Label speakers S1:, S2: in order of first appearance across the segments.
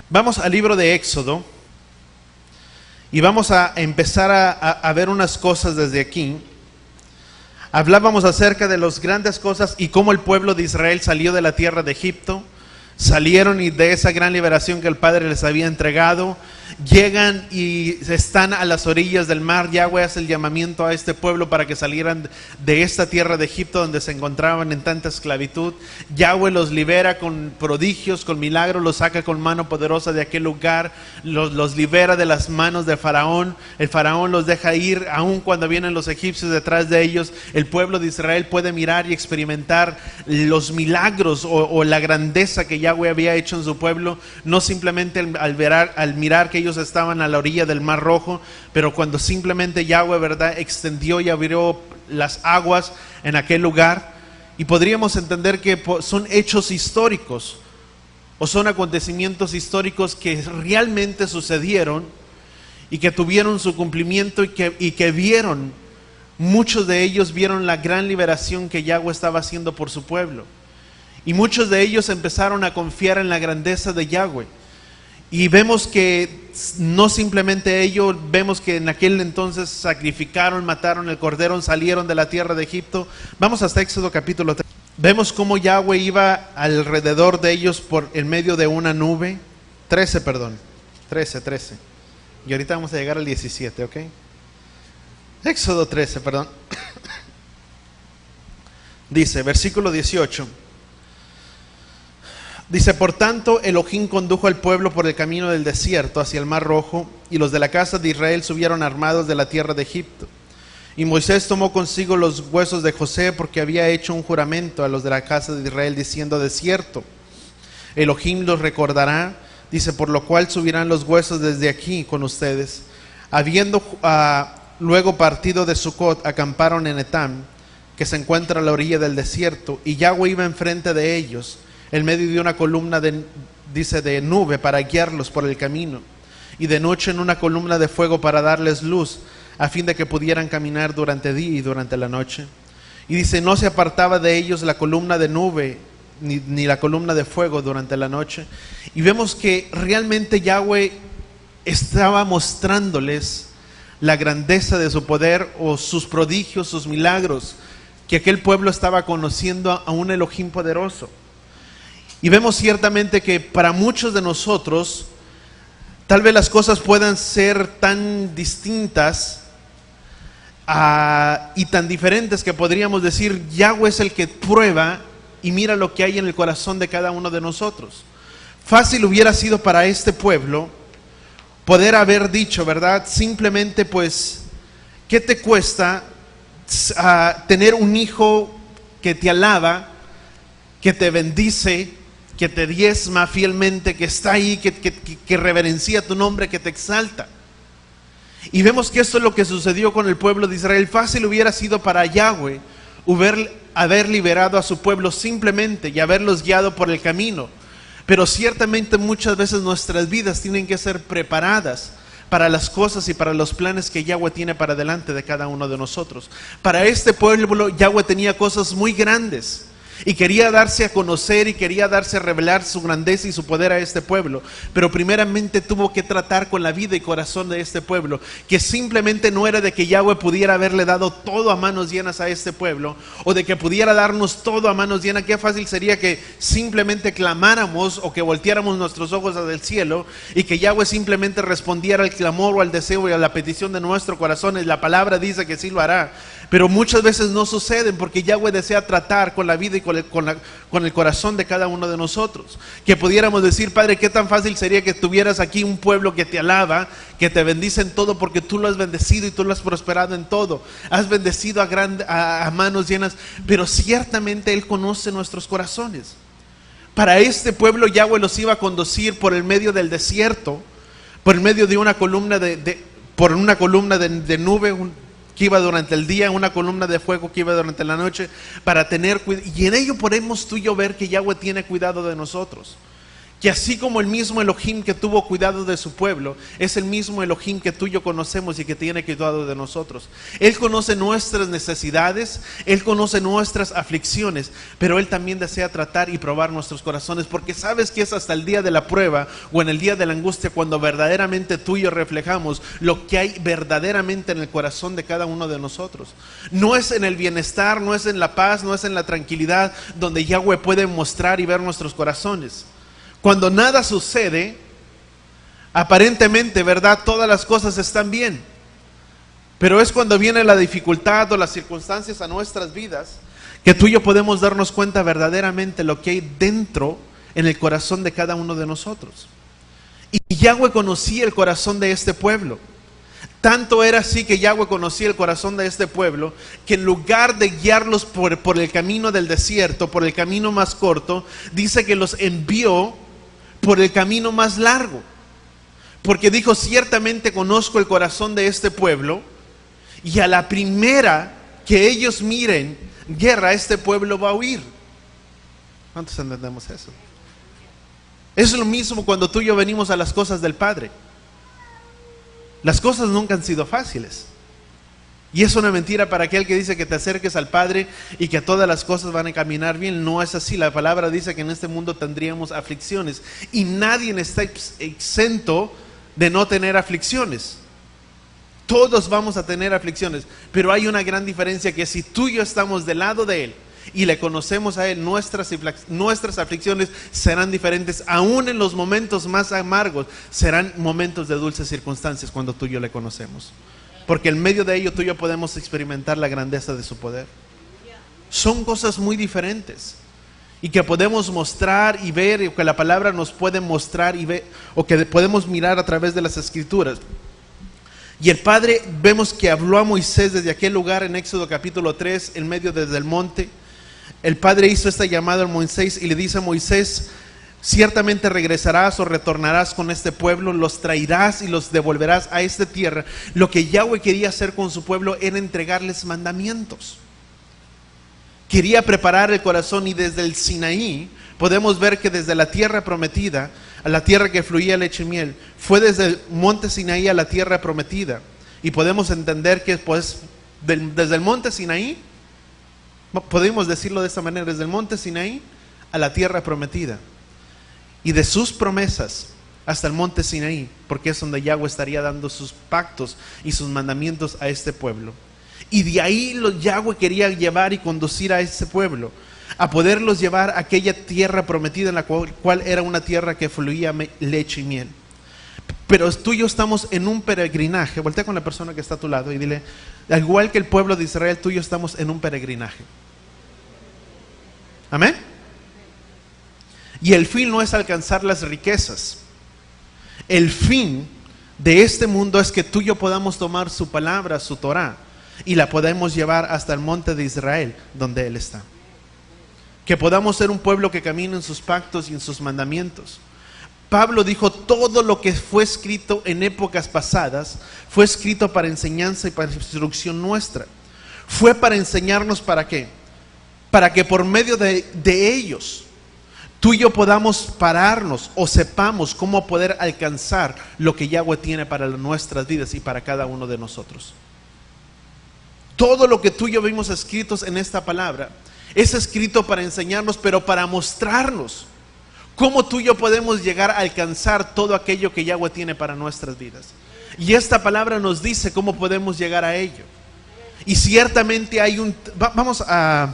S1: Vamos al libro de Éxodo y vamos a empezar a ver unas cosas desde aquí. Hablábamos acerca de las grandes cosas y cómo el pueblo de Israel salió de la tierra de Egipto. Salieron y de esa gran liberación que el Padre les había entregado, llegan y están a las orillas del mar. Yahweh hace el llamamiento a este pueblo para que salieran de esta tierra de Egipto donde se encontraban en tanta esclavitud. Yahweh los libera con prodigios, con milagros, los saca con mano poderosa de aquel lugar, los libera de las manos de Faraón. El Faraón los deja ir, aun cuando vienen los egipcios detrás de ellos. El pueblo de Israel puede mirar y experimentar los milagros o la grandeza que Yahweh había hecho en su pueblo, no simplemente al mirar que ellos estaban a la orilla del Mar Rojo, pero cuando simplemente Yahweh, ¿verdad?, extendió y abrió las aguas en aquel lugar. Y podríamos entender que son hechos históricos o son acontecimientos históricos que realmente sucedieron y que tuvieron su cumplimiento y que vieron, muchos de ellos vieron la gran liberación que Yahweh estaba haciendo por su pueblo. Y muchos de ellos empezaron a confiar en la grandeza de Yahweh. Y vemos que no simplemente ellos, vemos que en aquel entonces sacrificaron, mataron el cordero, salieron de la tierra de Egipto. Vamos hasta Éxodo capítulo 3. Vemos cómo Yahweh iba alrededor de ellos por en medio de una nube. 13. Y ahorita vamos a llegar al 17, ¿ok? Éxodo 13, perdón. Dice, versículo 18. Dice, por tanto, Elohim condujo al pueblo por el camino del desierto hacia el Mar Rojo, y los de la casa de Israel subieron armados de la tierra de Egipto. Y Moisés tomó consigo los huesos de José, porque había hecho un juramento a los de la casa de Israel, diciendo, de cierto, Elohim los recordará, dice, por lo cual subirán los huesos desde aquí con ustedes. Habiendo luego partido de Sucot, acamparon en Etam, que se encuentra a la orilla del desierto, y Yahweh iba enfrente de ellos, en medio de una columna de nube para guiarlos por el camino, y de noche en una columna de fuego para darles luz, a fin de que pudieran caminar durante día y durante la noche. Y dice, no se apartaba de ellos la columna de nube, ni la columna de fuego durante la noche. Y vemos que realmente Yahweh estaba mostrándoles la grandeza de su poder, o sus prodigios, sus milagros, que aquel pueblo estaba conociendo a un Elohim poderoso. Y vemos ciertamente que para muchos de nosotros, tal vez las cosas puedan ser tan distintas y tan diferentes que podríamos decir, Yahweh es el que prueba y mira lo que hay en el corazón de cada uno de nosotros. Fácil hubiera sido para este pueblo poder haber dicho, ¿verdad? Simplemente pues, ¿qué te cuesta tener un hijo que te alaba, que te bendice, que te diezma fielmente, que está ahí, que reverencia tu nombre, que te exalta? Y vemos que esto es lo que sucedió con el pueblo de Israel. Fácil hubiera sido para Yahweh haber liberado a su pueblo simplemente y haberlos guiado por el camino. Pero ciertamente muchas veces nuestras vidas tienen que ser preparadas para las cosas y para los planes que Yahweh tiene para delante de cada uno de nosotros. Para este pueblo Yahweh tenía cosas muy grandes y quería darse a conocer y quería darse a revelar su grandeza y su poder a este pueblo, pero primeramente tuvo que tratar con la vida y corazón de este pueblo, que simplemente no era de que Yahweh pudiera haberle dado todo a manos llenas a este pueblo, o de que pudiera darnos todo a manos llenas. Qué fácil sería que simplemente clamáramos o que volteáramos nuestros ojos hacia el cielo y que Yahweh simplemente respondiera al clamor o al deseo y a la petición de nuestro corazón. Y la palabra dice que sí lo hará, pero muchas veces no suceden, porque Yahweh desea tratar con la vida y con el corazón de cada uno de nosotros. Que pudiéramos decir, Padre, qué tan fácil sería que tuvieras aquí un pueblo que te alaba, que te bendice en todo, porque tú lo has bendecido y tú lo has prosperado en todo. Has bendecido a manos llenas, pero ciertamente Él conoce nuestros corazones. Para este pueblo Yahweh los iba a conducir por el medio del desierto, por el medio de una columna de nube que iba durante el día, una columna de fuego que iba durante la noche, para tener cuidado. Y en ello podemos tú y yo ver que Yahweh tiene cuidado de nosotros, Que así como el mismo Elohim que tuvo cuidado de su pueblo, es el mismo Elohim que tú y yo conocemos y que tiene cuidado de nosotros. Él conoce nuestras necesidades, Él conoce nuestras aflicciones, pero Él también desea tratar y probar nuestros corazones, porque sabes que es hasta el día de la prueba o en el día de la angustia cuando verdaderamente tú y yo reflejamos lo que hay verdaderamente en el corazón de cada uno de nosotros. No es en el bienestar, no es en la paz, no es en la tranquilidad donde Yahweh puede mostrar y ver nuestros corazones. Cuando nada sucede, aparentemente, ¿verdad? Todas las cosas están bien. Pero es cuando viene la dificultad o las circunstancias a nuestras vidas que tú y yo podemos darnos cuenta verdaderamente lo que hay dentro en el corazón de cada uno de nosotros. Y Yahweh conocía el corazón de este pueblo. Tanto era así que Yahweh conocía el corazón de este pueblo, que en lugar de guiarlos por el camino del desierto, por el camino más corto, dice que los envió por el camino más largo, porque dijo: ciertamente conozco el corazón de este pueblo, y a la primera que ellos miren guerra, este pueblo va a huir. ¿Cuántos entendemos eso? Es lo mismo cuando tú y yo venimos a las cosas del Padre. Las cosas nunca han sido fáciles, y es una mentira para aquel que dice que te acerques al Padre y que todas las cosas van a caminar bien. No es así. La palabra dice que en este mundo tendríamos aflicciones, y nadie está exento de no tener aflicciones. Todos vamos a tener aflicciones, pero hay una gran diferencia, que si tú y yo estamos del lado de Él y le conocemos a Él, nuestras aflicciones serán diferentes. Aún en los momentos más amargos serán momentos de dulces circunstancias cuando tú y yo le conocemos, porque en medio de ello tú y yo podemos experimentar la grandeza de su poder. Son cosas muy diferentes y que podemos mostrar y ver, y que la palabra nos puede mostrar y ver, o que podemos mirar a través de las Escrituras. Y el Padre, vemos que habló a Moisés desde aquel lugar en Éxodo capítulo 3, en medio desde el monte. El Padre hizo esta llamada a Moisés y le dice a Moisés: ciertamente regresarás o retornarás con este pueblo, los traerás y los devolverás a esta tierra. Lo que Yahweh quería hacer con su pueblo era entregarles mandamientos. Quería preparar el corazón, y desde el Sinaí podemos ver que desde la tierra prometida a la tierra que fluía leche y miel, fue desde el monte Sinaí a la tierra prometida. Y podemos entender que pues desde el monte Sinaí, podemos decirlo de esta manera, desde el monte Sinaí a la tierra prometida, y de sus promesas hasta el monte Sinaí, porque es donde Yahweh estaría dando sus pactos y sus mandamientos a este pueblo. Y de ahí Yahweh quería llevar y conducir a este pueblo, a poderlos llevar a aquella tierra prometida, en la cual era una tierra que fluía leche y miel. Pero tú y yo estamos en un peregrinaje. Voltea con la persona que está a tu lado y dile: al igual que el pueblo de Israel, tú y yo estamos en un peregrinaje. Amén. Y el fin no es alcanzar las riquezas. El fin de este mundo es que tú y yo podamos tomar su palabra, su Torah, y la podemos llevar hasta el monte de Israel, donde Él está. Que podamos ser un pueblo que camine en sus pactos y en sus mandamientos. Pablo dijo: todo lo que fue escrito en épocas pasadas fue escrito para enseñanza y para instrucción nuestra. Fue para enseñarnos, ¿para qué? Para que por medio de ellos tú y yo podamos pararnos o sepamos cómo poder alcanzar lo que Yahweh tiene para nuestras vidas y para cada uno de nosotros. Todo lo que tú y yo vimos escritos en esta palabra es escrito para enseñarnos, pero para mostrarnos cómo tú y yo podemos llegar a alcanzar todo aquello que Yahweh tiene para nuestras vidas. Y esta palabra nos dice cómo podemos llegar a ello. Y ciertamente hay vamos a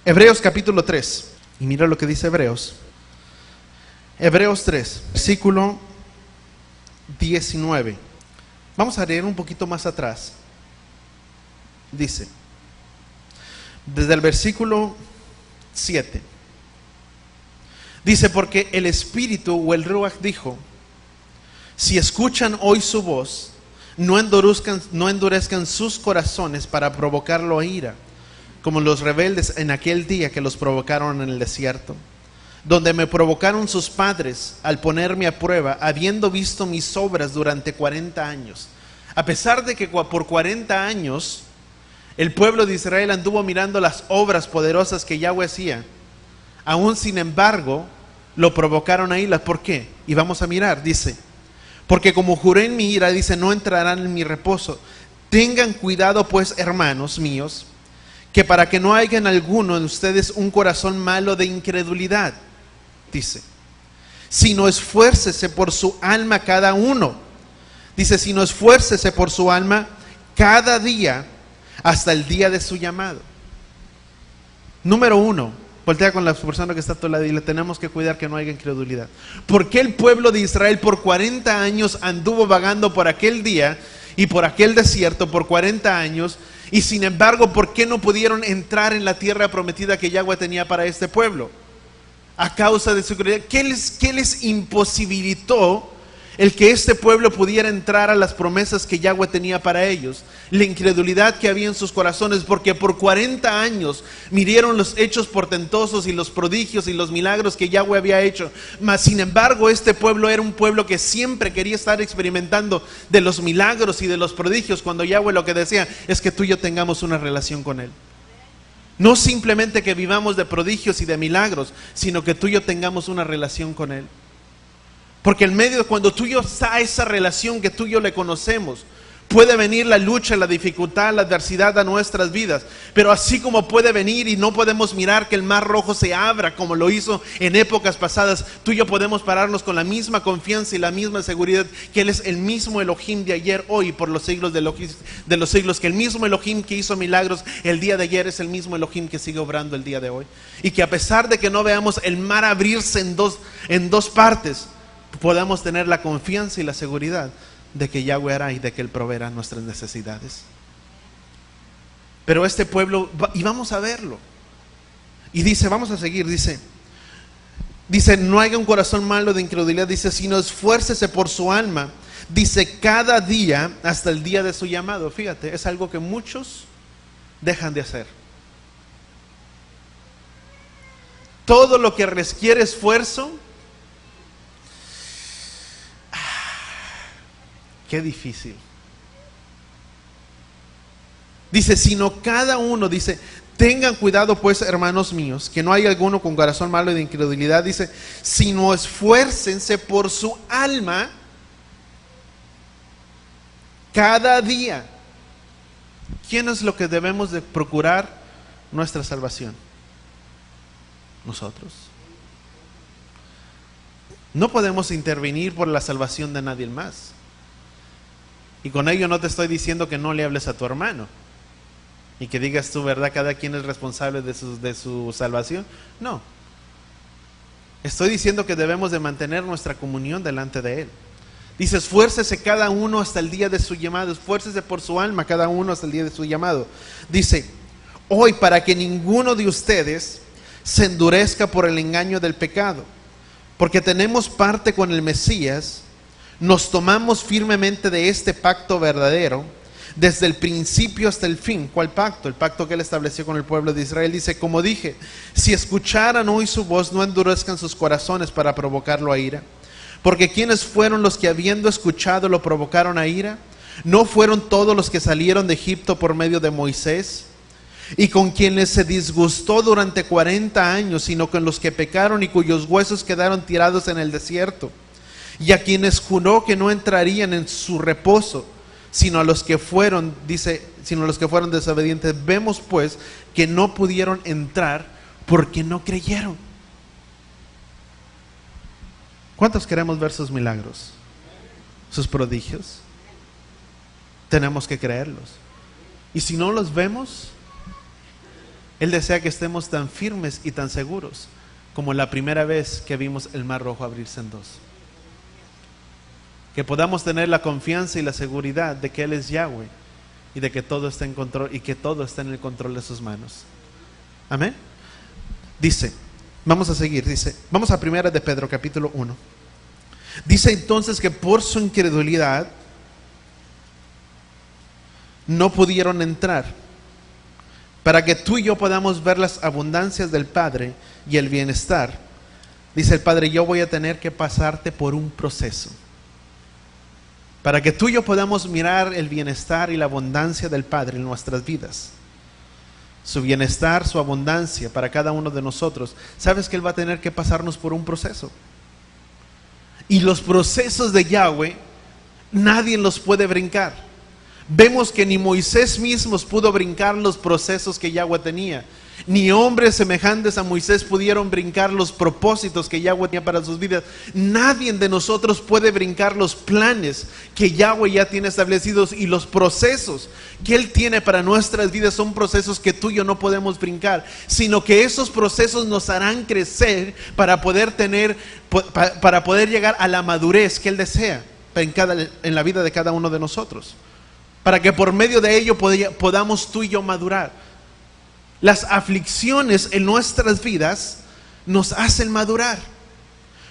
S1: Hebreos capítulo 3. Y mira lo que dice Hebreos. Hebreos 3, versículo 19. Vamos a leer un poquito más atrás. Dice, desde el versículo 7. Dice: porque el Espíritu o el Ruach dijo: si escuchan hoy su voz, no endurezcan sus corazones para provocarlo a ira, como los rebeldes en aquel día que los provocaron en el desierto, donde me provocaron sus padres al ponerme a prueba, habiendo visto mis obras durante 40 años. A pesar de que por 40 años el pueblo de Israel anduvo mirando las obras poderosas que Yahweh hacía, aún sin embargo lo provocaron a ira. ¿Por qué? Y vamos a mirar, dice, porque como juré en mi ira, dice, no entrarán en mi reposo. Tengan cuidado pues, hermanos míos, que para que no haya en alguno de ustedes un corazón malo de incredulidad, dice, sino esfuércese por su alma cada uno. Dice, sino esfuércese por su alma cada día hasta el día de su llamado. Número uno, voltea con la persona que está a tu lado y le tenemos que cuidar que no haya incredulidad. ¿Por qué el pueblo de Israel por 40 años anduvo vagando por aquel día y por aquel desierto por 40 años? Y sin embargo, ¿por qué no pudieron entrar en la tierra prometida que Yahweh tenía para este pueblo? A causa de su incredulidad. ¿Qué les imposibilitó el que este pueblo pudiera entrar a las promesas que Yahweh tenía para ellos? La incredulidad que había en sus corazones, porque por 40 años miraron los hechos portentosos y los prodigios y los milagros que Yahweh había hecho. Mas sin embargo, este pueblo era un pueblo que siempre quería estar experimentando de los milagros y de los prodigios, cuando Yahweh lo que decía es que tú y yo tengamos una relación con Él. No simplemente que vivamos de prodigios y de milagros, sino que tú y yo tengamos una relación con Él. Porque en medio de cuando tú y yo está esa relación que tú y yo le conocemos, puede venir la lucha, la dificultad, la adversidad a nuestras vidas. Pero así como puede venir y no podemos mirar que el mar rojo se abra como lo hizo en épocas pasadas, tú y yo podemos pararnos con la misma confianza y la misma seguridad que Él es el mismo Elohim de ayer, hoy y por los siglos de los siglos. Que el mismo Elohim que hizo milagros el día de ayer es el mismo Elohim que sigue obrando el día de hoy. Y que a pesar de que no veamos el mar abrirse en dos partes, podamos tener la confianza y la seguridad de que Yahweh hará y de que Él proveerá nuestras necesidades. Pero este pueblo, y vamos a verlo, y dice, vamos a seguir, dice, no haya un corazón malo de incredulidad, dice, sino esfuércese por su alma, dice, cada día hasta el día de su llamado. Fíjate, es algo que muchos dejan de hacer. Todo lo que requiere esfuerzo, qué difícil. Dice, sino cada uno, dice, tengan cuidado pues, hermanos míos, que no haya alguno con corazón malo de incredulidad, dice, sino esfuércense por su alma cada día. ¿Quién es lo que debemos de procurar nuestra salvación? Nosotros. No podemos intervenir por la salvación de nadie más. Y con ello no te estoy diciendo que no le hables a tu hermano y que digas tú, ¿verdad? Cada quien es responsable de su salvación. No. Estoy diciendo que debemos de mantener nuestra comunión delante de Él. Dice, esfuércese cada uno hasta el día de su llamado. Esfuércese por su alma cada uno hasta el día de su llamado. Dice, hoy para que ninguno de ustedes se endurezca por el engaño del pecado, porque tenemos parte con el Mesías. Nos tomamos firmemente de este pacto verdadero, desde el principio hasta el fin. ¿Cuál pacto? El pacto que Él estableció con el pueblo de Israel. Dice, como dije, si escucharan hoy su voz, no endurezcan sus corazones para provocarlo a ira. Porque ¿quiénes fueron los que habiendo escuchado lo provocaron a ira? ¿No fueron todos los que salieron de Egipto por medio de Moisés? Y con quienes se disgustó durante 40 años, sino con los que pecaron y cuyos huesos quedaron tirados en el desierto. Y a quienes juró que no entrarían en su reposo, sino a los que fueron, dice, sino a los que fueron desobedientes. Vemos pues que no pudieron entrar porque no creyeron. ¿Cuántos queremos ver sus milagros, sus prodigios? Tenemos que creerlos. Y si no los vemos, Él desea que estemos tan firmes y tan seguros como la primera vez que vimos el mar rojo abrirse en dos. Que podamos tener la confianza y la seguridad de que Él es Yahweh y de que todo está en control y que todo está en el control de sus manos. Amén. Dice, vamos a seguir, dice, vamos a primera de Pedro capítulo 1. Dice entonces que por su incredulidad no pudieron entrar, para que tú y yo podamos ver las abundancias del Padre y el bienestar. Dice el Padre, yo voy a tener que pasarte por un proceso, para que tú y yo podamos mirar el bienestar y la abundancia del Padre en nuestras vidas. su bienestar, su abundancia para cada uno de nosotros, sabes que Él va a tener que pasarnos por un proceso. Y los procesos de Yahweh, nadie los puede brincar. Vemos que ni Moisés mismo pudo brincar los procesos que Yahweh tenía. Ni hombres semejantes a Moisés pudieron brincar los propósitos que Yahweh tenía para sus vidas. Nadie de nosotros puede brincar los planes que Yahweh ya tiene establecidos, y los procesos que Él tiene para nuestras vidas son procesos que tú y yo no podemos brincar, sino que esos procesos nos harán crecer para poder llegar a la madurez que Él desea en la vida de cada uno de nosotros, para que por medio de ello podamos tú y yo madurar. Las aflicciones en nuestras vidas nos hacen madurar,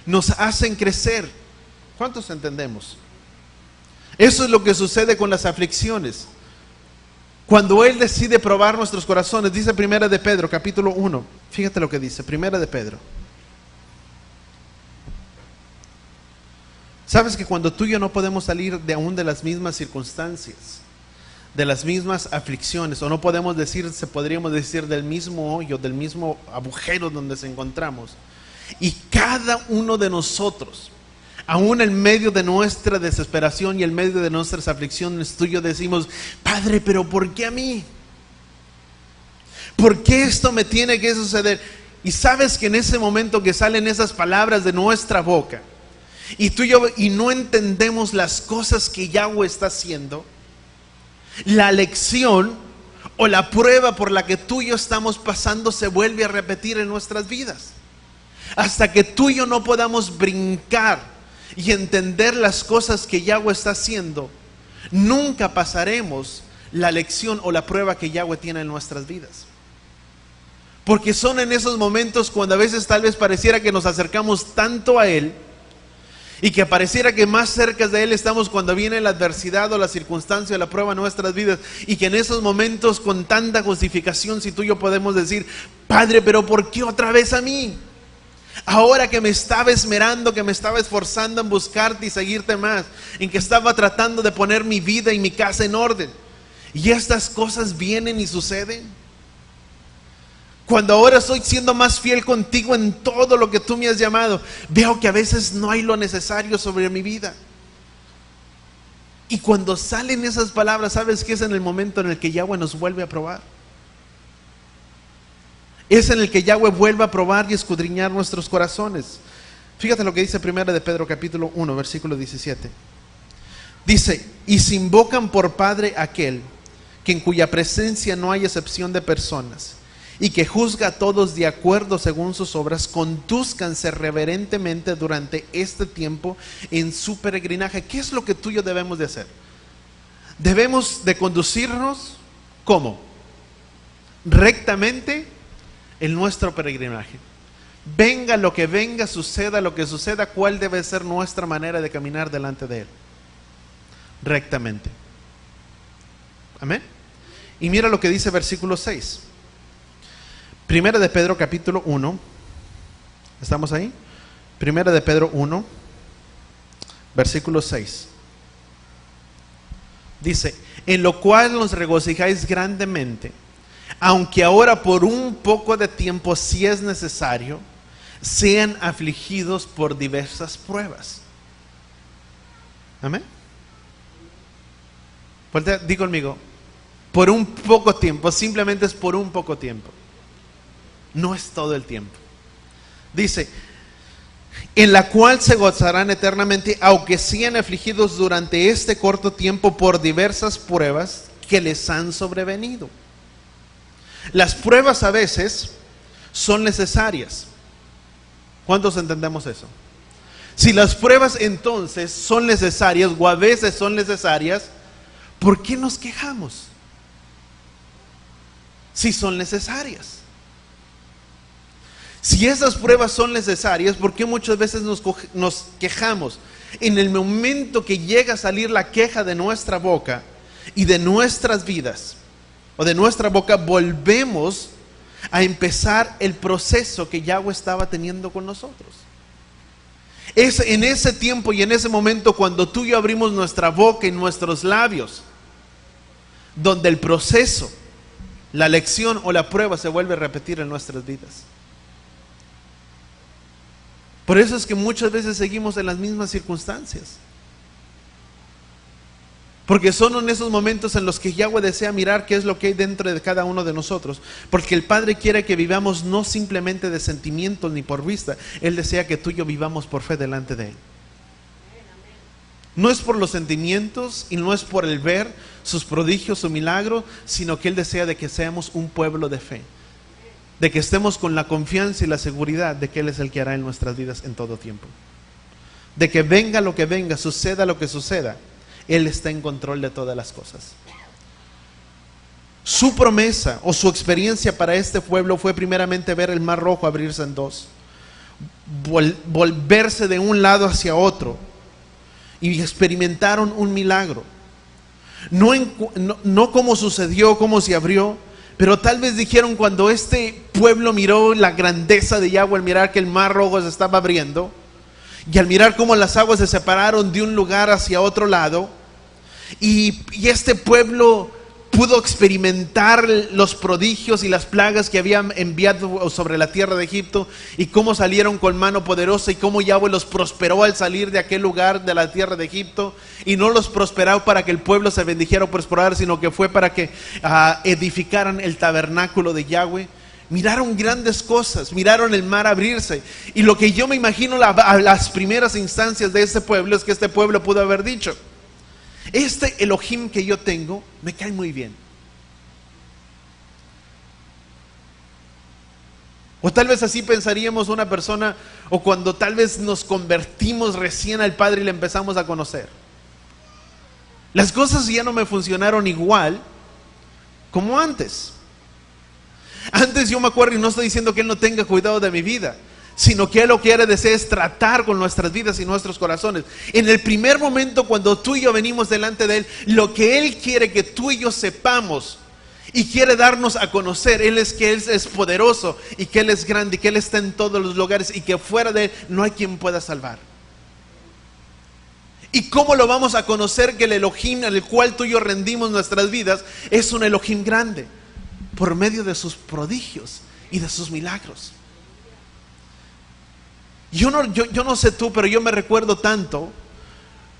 S1: nos hacen crecer. ¿Cuántos entendemos? Eso es lo que sucede con las aflicciones. Cuando Él decide probar nuestros corazones, dice Primera de Pedro, capítulo 1. Fíjate lo que dice, Primera de Pedro. Sabes que cuando tú y yo no podemos salir aún de las mismas circunstancias, de las mismas aflicciones, o no podemos decir, podríamos decir del mismo hoyo, del mismo agujero donde nos encontramos, y cada uno de nosotros, aún en medio de nuestra desesperación y en medio de nuestras aflicciones, tú y yo decimos: Padre, pero ¿por qué a mí? ¿Por qué esto me tiene que suceder? Y sabes que en ese momento que salen esas palabras de nuestra boca, y tú y yo y no entendemos las cosas que Yahweh está haciendo, la lección o la prueba por la que tú y yo estamos pasando se vuelve a repetir en nuestras vidas, hasta que tú y yo no podamos brincar y entender las cosas que Yahweh está haciendo. Nunca pasaremos la lección o la prueba que Yahweh tiene en nuestras vidas, porque son en esos momentos cuando a veces tal vez pareciera que nos acercamos tanto a Él, y que pareciera que más cerca de Él estamos cuando viene la adversidad o la circunstancia o la prueba en nuestras vidas, y que en esos momentos con tanta justificación, si tú y yo podemos decir: Padre, pero ¿por qué otra vez a mí? Ahora que me estaba esmerando, que me estaba esforzando en buscarte y seguirte más, en que estaba tratando de poner mi vida y mi casa en orden, y estas cosas vienen y suceden. Cuando ahora estoy siendo más fiel contigo en todo lo que tú me has llamado, veo que a veces no hay lo necesario sobre mi vida. Y cuando salen esas palabras, ¿sabes qué? Es en el momento en el que Yahweh nos vuelve a probar. Es en el que Yahweh vuelve a probar y escudriñar nuestros corazones. Fíjate lo que dice Primera de Pedro, capítulo 1, versículo 17. Dice: y se invocan por Padre aquel que en cuya presencia no hay excepción de personas, y que juzga a todos de acuerdo según sus obras, condúzcanse reverentemente durante este tiempo en su peregrinaje. ¿Qué es lo que tú y yo debemos de hacer? Debemos de conducirnos, ¿cómo? Rectamente en nuestro peregrinaje. Venga lo que venga, suceda lo que suceda, ¿cuál debe ser nuestra manera de caminar delante de Él? Rectamente. Amén. Y mira lo que dice versículo 6. Primera de Pedro, capítulo 1. ¿Estamos ahí? Primera de Pedro 1, versículo 6. Dice: en lo cual nos regocijáis grandemente, aunque ahora por un poco de tiempo, si es necesario, sean afligidos por diversas pruebas. Amén. Di conmigo: por un poco tiempo. Simplemente es por un poco tiempo, no es todo el tiempo. Dice: en la cual se gozarán eternamente, aunque sean afligidos durante este corto tiempo por diversas pruebas que les han sobrevenido. Las pruebas a veces son necesarias. ¿Cuántos entendemos eso? Si las pruebas entonces son necesarias, o a veces son necesarias, ¿por qué nos quejamos? Si son necesarias. Si esas pruebas son necesarias, ¿por qué muchas veces nos quejamos? En el momento que llega a salir la queja de nuestra boca y de nuestras vidas, o de nuestra boca, volvemos a empezar el proceso que Yahweh estaba teniendo con nosotros. Es en ese tiempo y en ese momento cuando tú y yo abrimos nuestra boca y nuestros labios, donde el proceso la lección o la prueba se vuelve a repetir en nuestras vidas. Por eso es que muchas veces seguimos en las mismas circunstancias. Porque son en esos momentos en los que Yahweh desea mirar qué es lo que hay dentro de cada uno de nosotros. Porque el Padre quiere que vivamos no simplemente de sentimientos ni por vista. Él desea que tú y yo vivamos por fe delante de Él. No es por los sentimientos y no es por el ver sus prodigios o milagros, sino que Él desea de que seamos un pueblo de fe. De que estemos con la confianza y la seguridad de que Él es el que hará en nuestras vidas en todo tiempo. De que venga lo que venga, suceda lo que suceda, Él está en control de todas las cosas. Su promesa o su experiencia para este pueblo fue primeramente ver el Mar Rojo abrirse en dos, volverse de un lado hacia otro, y experimentaron un milagro. No como sucedió, cómo se abrió, pero tal vez dijeron cuando este pueblo miró la grandeza de Yahweh, al mirar que el Mar Rojo se estaba abriendo, y al mirar cómo las aguas se separaron de un lugar hacia otro lado, y este pueblo pudo experimentar los prodigios y las plagas que habían enviado sobre la tierra de Egipto, y cómo salieron con mano poderosa, y cómo Yahweh los prosperó al salir de aquel lugar de la tierra de Egipto, y no los prosperó para que el pueblo se bendijera o prosperara, sino que fue para que edificaran el tabernáculo de Yahweh. Miraron grandes cosas, miraron el mar abrirse, y lo que yo me imagino a las primeras instancias de este pueblo es que este pueblo pudo haber dicho: este Elohim que yo tengo me cae muy bien. O tal vez así pensaríamos una persona, o cuando tal vez nos convertimos recién al Padre y le empezamos a conocer. Las cosas ya no me funcionaron igual como antes. Antes yo me acuerdo, y no estoy diciendo que Él no tenga cuidado de mi vida, sino que Él lo que desea es tratar con nuestras vidas y nuestros corazones. En el primer momento, cuando tú y yo venimos delante de Él, lo que Él quiere que tú y yo sepamos y quiere darnos a conocer, Él es que Él es poderoso y que Él es grande y que Él está en todos los lugares y que fuera de Él no hay quien pueda salvar. ¿Y cómo lo vamos a conocer? Que el Elohim al cual tú y yo rendimos nuestras vidas es un Elohim grande, por medio de sus prodigios y de sus milagros. Yo no sé tú, pero yo me recuerdo tanto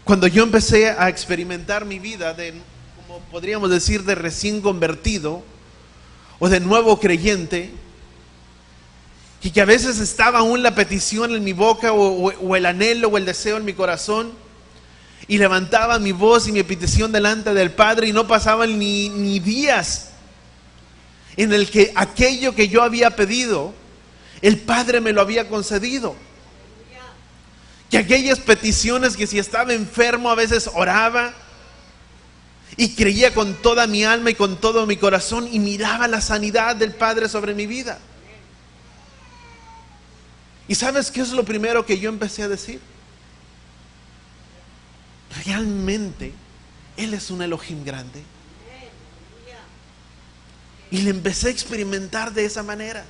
S1: cuando yo empecé a experimentar mi vida de, como podríamos decir, de recién convertido o de nuevo creyente, y que a veces estaba aún la petición en mi boca o el anhelo o el deseo en mi corazón, y levantaba mi voz y mi petición delante del Padre, y no pasaban ni días en el que aquello que yo había pedido, el Padre me lo había concedido. Que aquellas peticiones que si estaba enfermo a veces oraba y creía con toda mi alma y con todo mi corazón, y miraba la sanidad del Padre sobre mi vida. ¿Y sabes qué es lo primero que yo empecé a decir? Realmente Él es un Elohim grande. Y le empecé a experimentar de esa manera.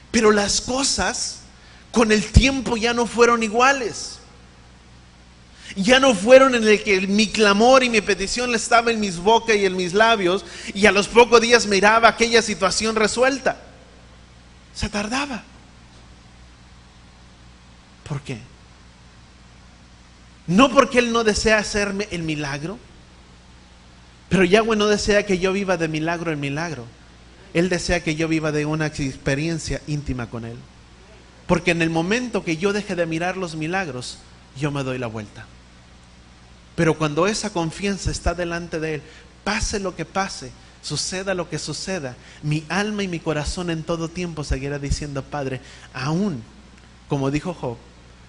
S1: Pero las cosas con el tiempo ya no fueron iguales. Ya no fueron en el que mi clamor y mi petición estaba en mis bocas y en mis labios, y a los pocos días miraba aquella situación resuelta. Se tardaba. ¿Por qué? No porque Él no desea hacerme el milagro, pero Yahweh no desea que yo viva de milagro en milagro. Él desea que yo viva de una experiencia íntima con Él. Porque en el momento que yo deje de mirar los milagros, yo me doy la vuelta. Pero cuando esa confianza está delante de Él, pase lo que pase, suceda lo que suceda, mi alma y mi corazón en todo tiempo seguirá diciendo: Padre, aún, como dijo Job,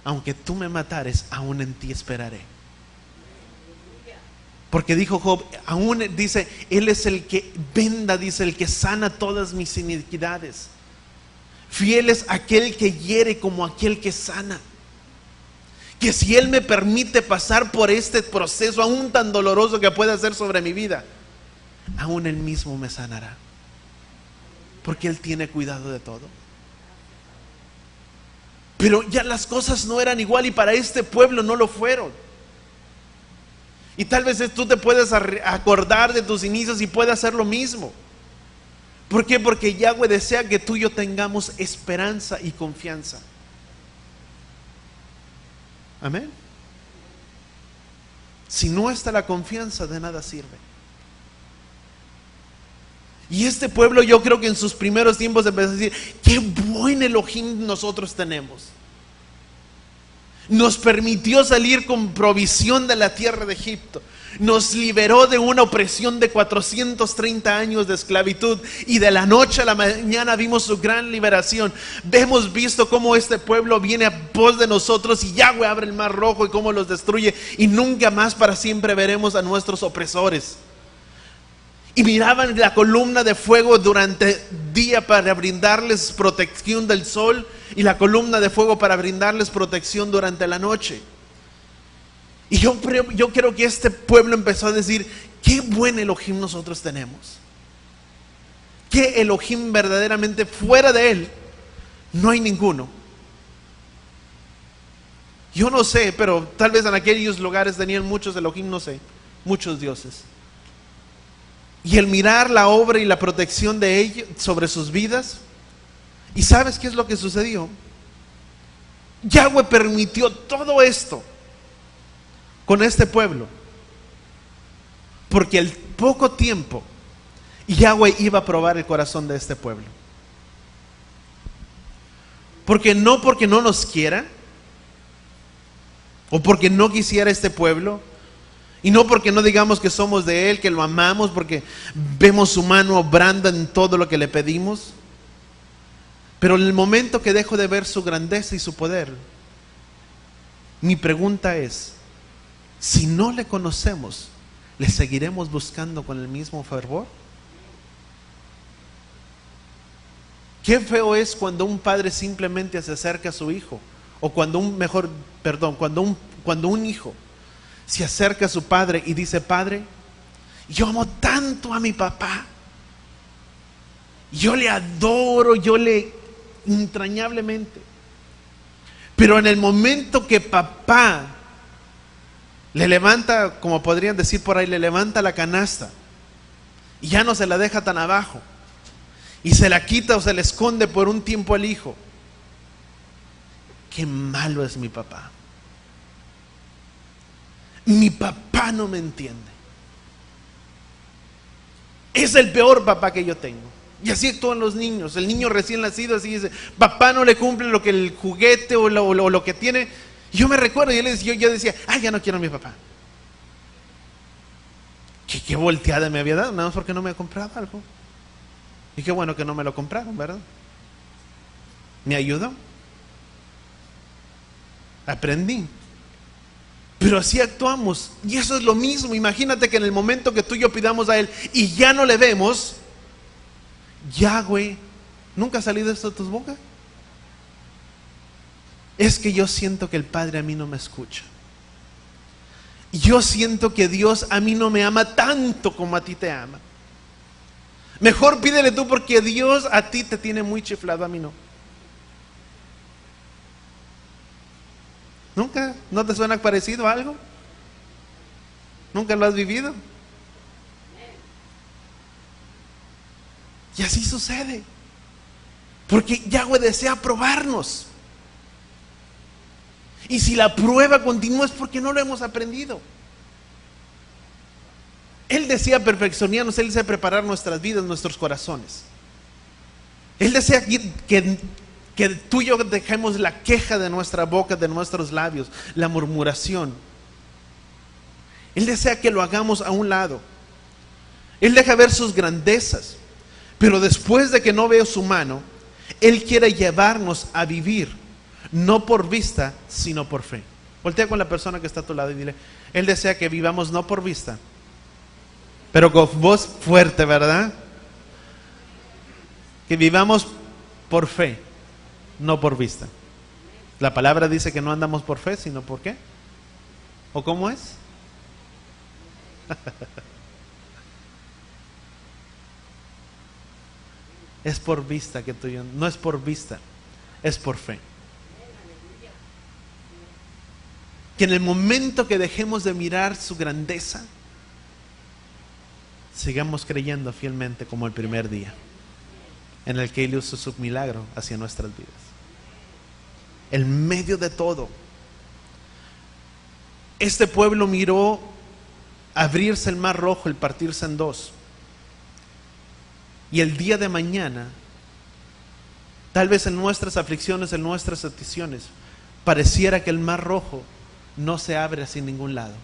S1: aunque tú me matares, aún en ti esperaré. Porque dijo Job, aún dice, Él es el que venda, dice, el que sana todas mis iniquidades. Fiel es aquel que hiere como aquel que sana. Que si Él me permite pasar por este proceso, aún tan doloroso que pueda ser sobre mi vida, aún Él mismo me sanará. Porque Él tiene cuidado de todo. Pero ya las cosas no eran igual, y para este pueblo no lo fueron. Y tal vez tú te puedes acordar de tus inicios y puedes hacer lo mismo. ¿Por qué? Porque Yahweh desea que tú y yo tengamos esperanza y confianza. Amén. Si no está la confianza, de nada sirve. Y este pueblo, yo creo que en sus primeros tiempos empezó a decir: qué buen Elohim nosotros tenemos. Nos permitió salir con provisión de la tierra de Egipto. Nos liberó de una opresión de 430 años de esclavitud, y de la noche a la mañana vimos su gran liberación. Hemos visto cómo este pueblo viene a pos de nosotros, y Yahweh abre el mar rojo y cómo los destruye, y nunca más para siempre veremos a nuestros opresores. Y miraban la columna de fuego durante día para brindarles protección del sol, y la columna de fuego para brindarles protección durante la noche. Y yo creo que este pueblo empezó a decir: qué buen Elohim nosotros tenemos. Qué Elohim verdaderamente, fuera de él no hay ninguno. Yo no sé, pero tal vez en aquellos lugares tenían muchos Elohim, no sé, muchos dioses. Y el mirar la obra y la protección de ellos sobre sus vidas. ¿Y sabes qué es lo que sucedió? Yahweh permitió todo esto con este pueblo, porque al poco tiempo Yahweh iba a probar el corazón de este pueblo. Porque no nos quiera, o porque no quisiera este pueblo, y no porque no digamos que somos de él, que lo amamos, porque vemos su mano obrando en todo lo que le pedimos. Pero en el momento que dejo de ver su grandeza y su poder, mi pregunta es: si no le conocemos, ¿le seguiremos buscando con el mismo fervor? Qué feo es cuando un padre simplemente se acerca a su hijo, o cuando un hijo se acerca a su padre y dice: padre, yo amo tanto a mi papá, yo le adoro, entrañablemente. Pero en el momento que papá le levanta, como podrían decir por ahí, le levanta la canasta y ya no se la deja tan abajo, y se la quita o se la esconde por un tiempo al hijo, qué malo es mi papá. Mi papá no me entiende. Es el peor papá que yo tengo. Y así actúan los niños. El niño recién nacido así dice: papá no le cumple lo que el juguete o lo que tiene. Y yo me recuerdo, yo decía: ay, ya no quiero a mi papá. Qué volteada me había dado, nada más porque no me ha comprado algo. Y qué bueno que no me lo compraron, ¿verdad? Me ayudó. Aprendí. Pero así actuamos, y eso es lo mismo. Imagínate que en el momento que tú y yo pidamos a él y ya no le vemos, Yahweh, ¿nunca ha salido esto de tus bocas? Es que yo siento que el Padre a mí no me escucha. Yo siento que Dios a mí no me ama tanto como a ti te ama. Mejor pídele tú, porque Dios a ti te tiene muy chiflado, a mí no. ¿Nunca? ¿No te suena parecido a algo? ¿Nunca lo has vivido? Y así sucede, porque Yahweh desea probarnos. Y si la prueba continúa es porque no lo hemos aprendido. Él desea perfeccionarnos, Él desea preparar nuestras vidas, nuestros corazones. Él desea que tú y yo dejemos la queja de nuestra boca, de nuestros labios, la murmuración. Él desea que lo hagamos a un lado. Él deja ver sus grandezas, pero después de que no veo su mano, Él quiere llevarnos a vivir, no por vista, sino por fe. Voltea con la persona que está a tu lado y dile: Él desea que vivamos no por vista, pero con voz fuerte, ¿verdad? Que vivamos por fe, no por vista. La palabra dice que no andamos por fe, sino por ¿qué? ¿O cómo es? Es por vista que tú y yo, no es por vista, es por fe. que en el momento que dejemos de mirar su grandeza, sigamos creyendo fielmente como el primer día en el que Él hizo su milagro hacia nuestras vidas. En medio de todo, este pueblo miró abrirse el mar rojo, el partirse en dos. Y el día de mañana, tal vez en nuestras aflicciones, en nuestras peticiones, pareciera que el mar rojo no se abre hacia ningún lado.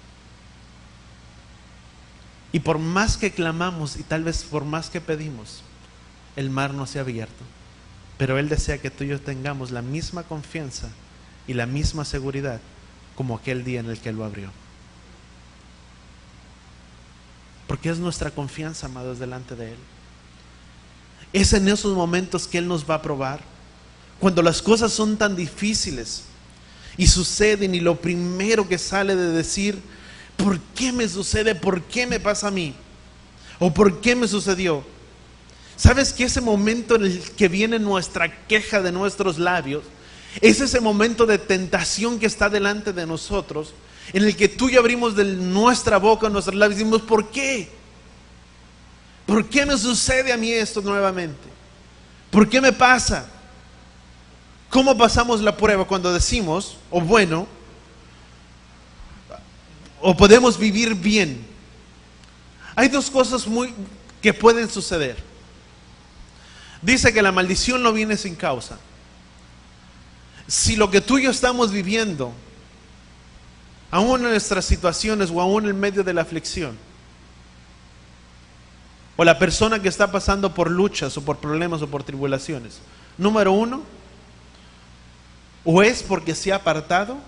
S1: Y por más que clamamos y tal vez por más que pedimos, el mar no se ha abierto. Pero Él desea que tú y yo tengamos la misma confianza y la misma seguridad como aquel día en el que Él lo abrió. Porque es nuestra confianza, amados, delante de Él. Es en esos momentos que Él nos va a probar. Cuando las cosas son tan difíciles y suceden, y lo primero que sale de decir: ¿por qué me sucede? ¿Por qué me pasa a mí? ¿O por qué me sucedió? ¿Sabes que ese momento en el que viene nuestra queja de nuestros labios es ese momento de tentación que está delante de nosotros, en el que tú y yo abrimos de nuestra boca, nuestros labios, y decimos: ¿por qué? ¿Por qué me sucede a mí esto nuevamente? ¿Por qué me pasa? ¿Cómo pasamos la prueba? Cuando decimos, o bueno, o podemos vivir bien. Hay dos cosas que pueden suceder. Dice que la maldición no viene sin causa. Si lo que tú y yo estamos viviendo, aún en nuestras situaciones o aún en medio de la aflicción, o la persona que está pasando por luchas o por problemas o por tribulaciones, número uno, o es porque se ha apartado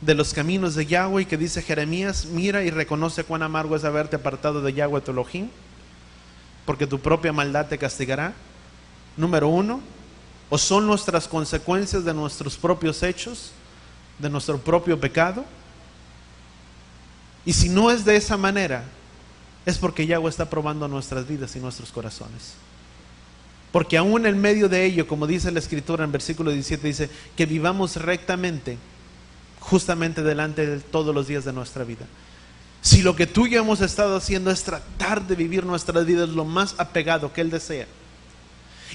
S1: de los caminos de Yahweh, que dice Jeremías: mira y reconoce cuán amargo es haberte apartado de Yahweh tu Elohim, porque tu propia maldad te castigará. Número uno, o son nuestras consecuencias de nuestros propios hechos, de nuestro propio pecado. Y si no es de esa manera, es porque Yahweh está probando nuestras vidas y nuestros corazones. Porque aún en medio de ello, como dice la Escritura en versículo 17, dice que vivamos rectamente, justamente delante de Él todos los días de nuestra vida. Si lo que tú y yo hemos estado haciendo es tratar de vivir nuestras vidas lo más apegado que Él desea,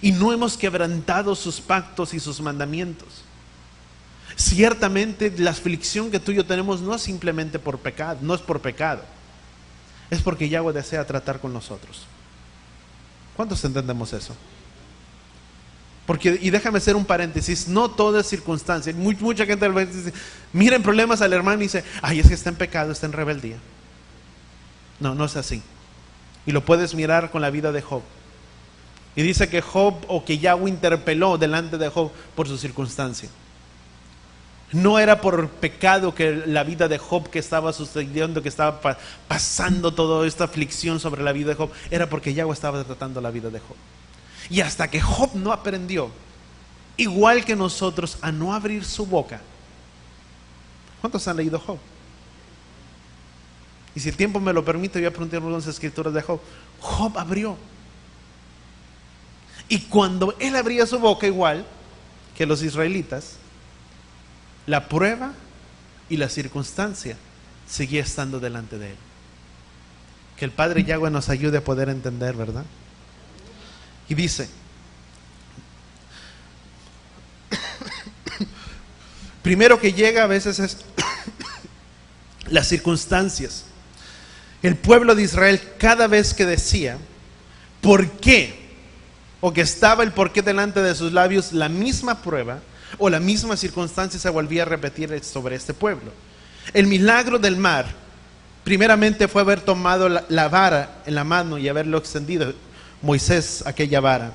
S1: y no hemos quebrantado sus pactos y sus mandamientos, ciertamente la aflicción que tú y yo tenemos no es simplemente por pecado, no es por pecado, es porque Yahweh desea tratar con nosotros. ¿Cuántos entendemos eso? Porque, y déjame hacer un paréntesis, no toda circunstancia, mucha gente dice: miren problemas al hermano y dice: ay, es que está en pecado, está en rebeldía. No, no es así. Y lo puedes mirar con la vida de Job. Y dice que Job, o que Yahweh interpeló delante de Job por su circunstancia. No era por pecado que la vida de Job que estaba sucediendo, que estaba pasando toda esta aflicción sobre la vida de Job, era porque Yahweh estaba tratando la vida de Job. Y hasta que Job no aprendió, igual que nosotros, a no abrir su boca. ¿Cuántos han leído Job? Y si el tiempo me lo permite, voy a preguntar algunas escrituras de Job. Job abrió. Y cuando él abría su boca, igual que los israelitas, la prueba y la circunstancia seguía estando delante de él. Que el Padre Yahweh nos ayude a poder entender, ¿verdad? Y dice, primero que llega a veces es las circunstancias. El pueblo de Israel, cada vez que decía ¿por qué? O que estaba el por qué delante de sus labios, la misma prueba o la misma circunstancia se volvía a repetir sobre este pueblo. El milagro del mar, primeramente, fue haber tomado la vara en la mano y haberlo extendido Moisés aquella vara.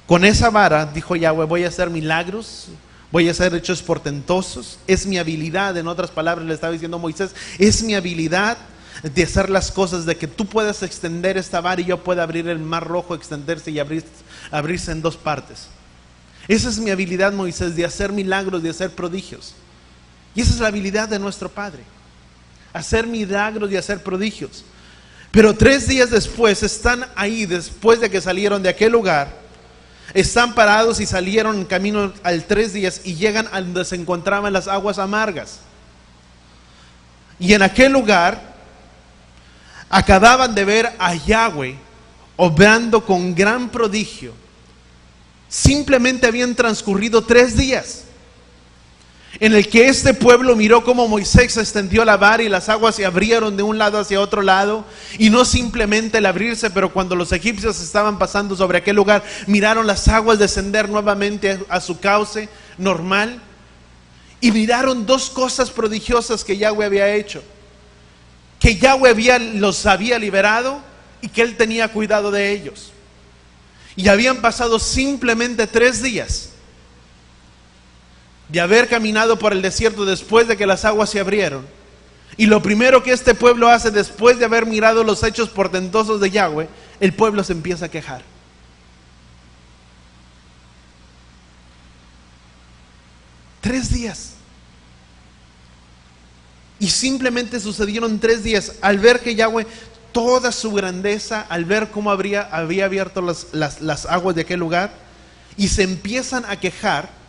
S1: Con esa vara, dijo Yahweh, voy a hacer milagros, voy a hacer hechos portentosos. Es mi habilidad, en otras palabras le estaba diciendo Moisés, es mi habilidad de hacer las cosas, de que tú puedas extender esta vara y yo pueda abrir el mar rojo, extenderse y abrirse en dos partes. Esa es mi habilidad, Moisés, de hacer milagros, de hacer prodigios. Y esa es la habilidad de nuestro Padre, hacer milagros y hacer prodigios. Pero 3 días después están ahí, después de que salieron de aquel lugar, están parados y salieron en camino al 3 días y llegan a donde se encontraban las aguas amargas. Y en aquel lugar acababan de ver a Yahweh obrando con gran prodigio. Simplemente habían transcurrido 3 días en el que este pueblo miró cómo Moisés extendió la vara y las aguas se abrieron de un lado hacia otro lado, y no simplemente el abrirse, pero cuando los egipcios estaban pasando sobre aquel lugar, miraron las aguas descender nuevamente a su cauce normal, y miraron 2 cosas prodigiosas que Yahweh había hecho: que Yahweh los había liberado y que Él tenía cuidado de ellos. Y habían pasado simplemente 3 días de haber caminado por el desierto después de que las aguas se abrieron. Y lo primero que este pueblo hace después de haber mirado los hechos portentosos de Yahweh, el pueblo se empieza a quejar. 3 días. Y simplemente sucedieron 3 días. Al ver que Yahweh, toda su grandeza, al ver cómo había abierto las aguas de aquel lugar, y se empiezan a quejar,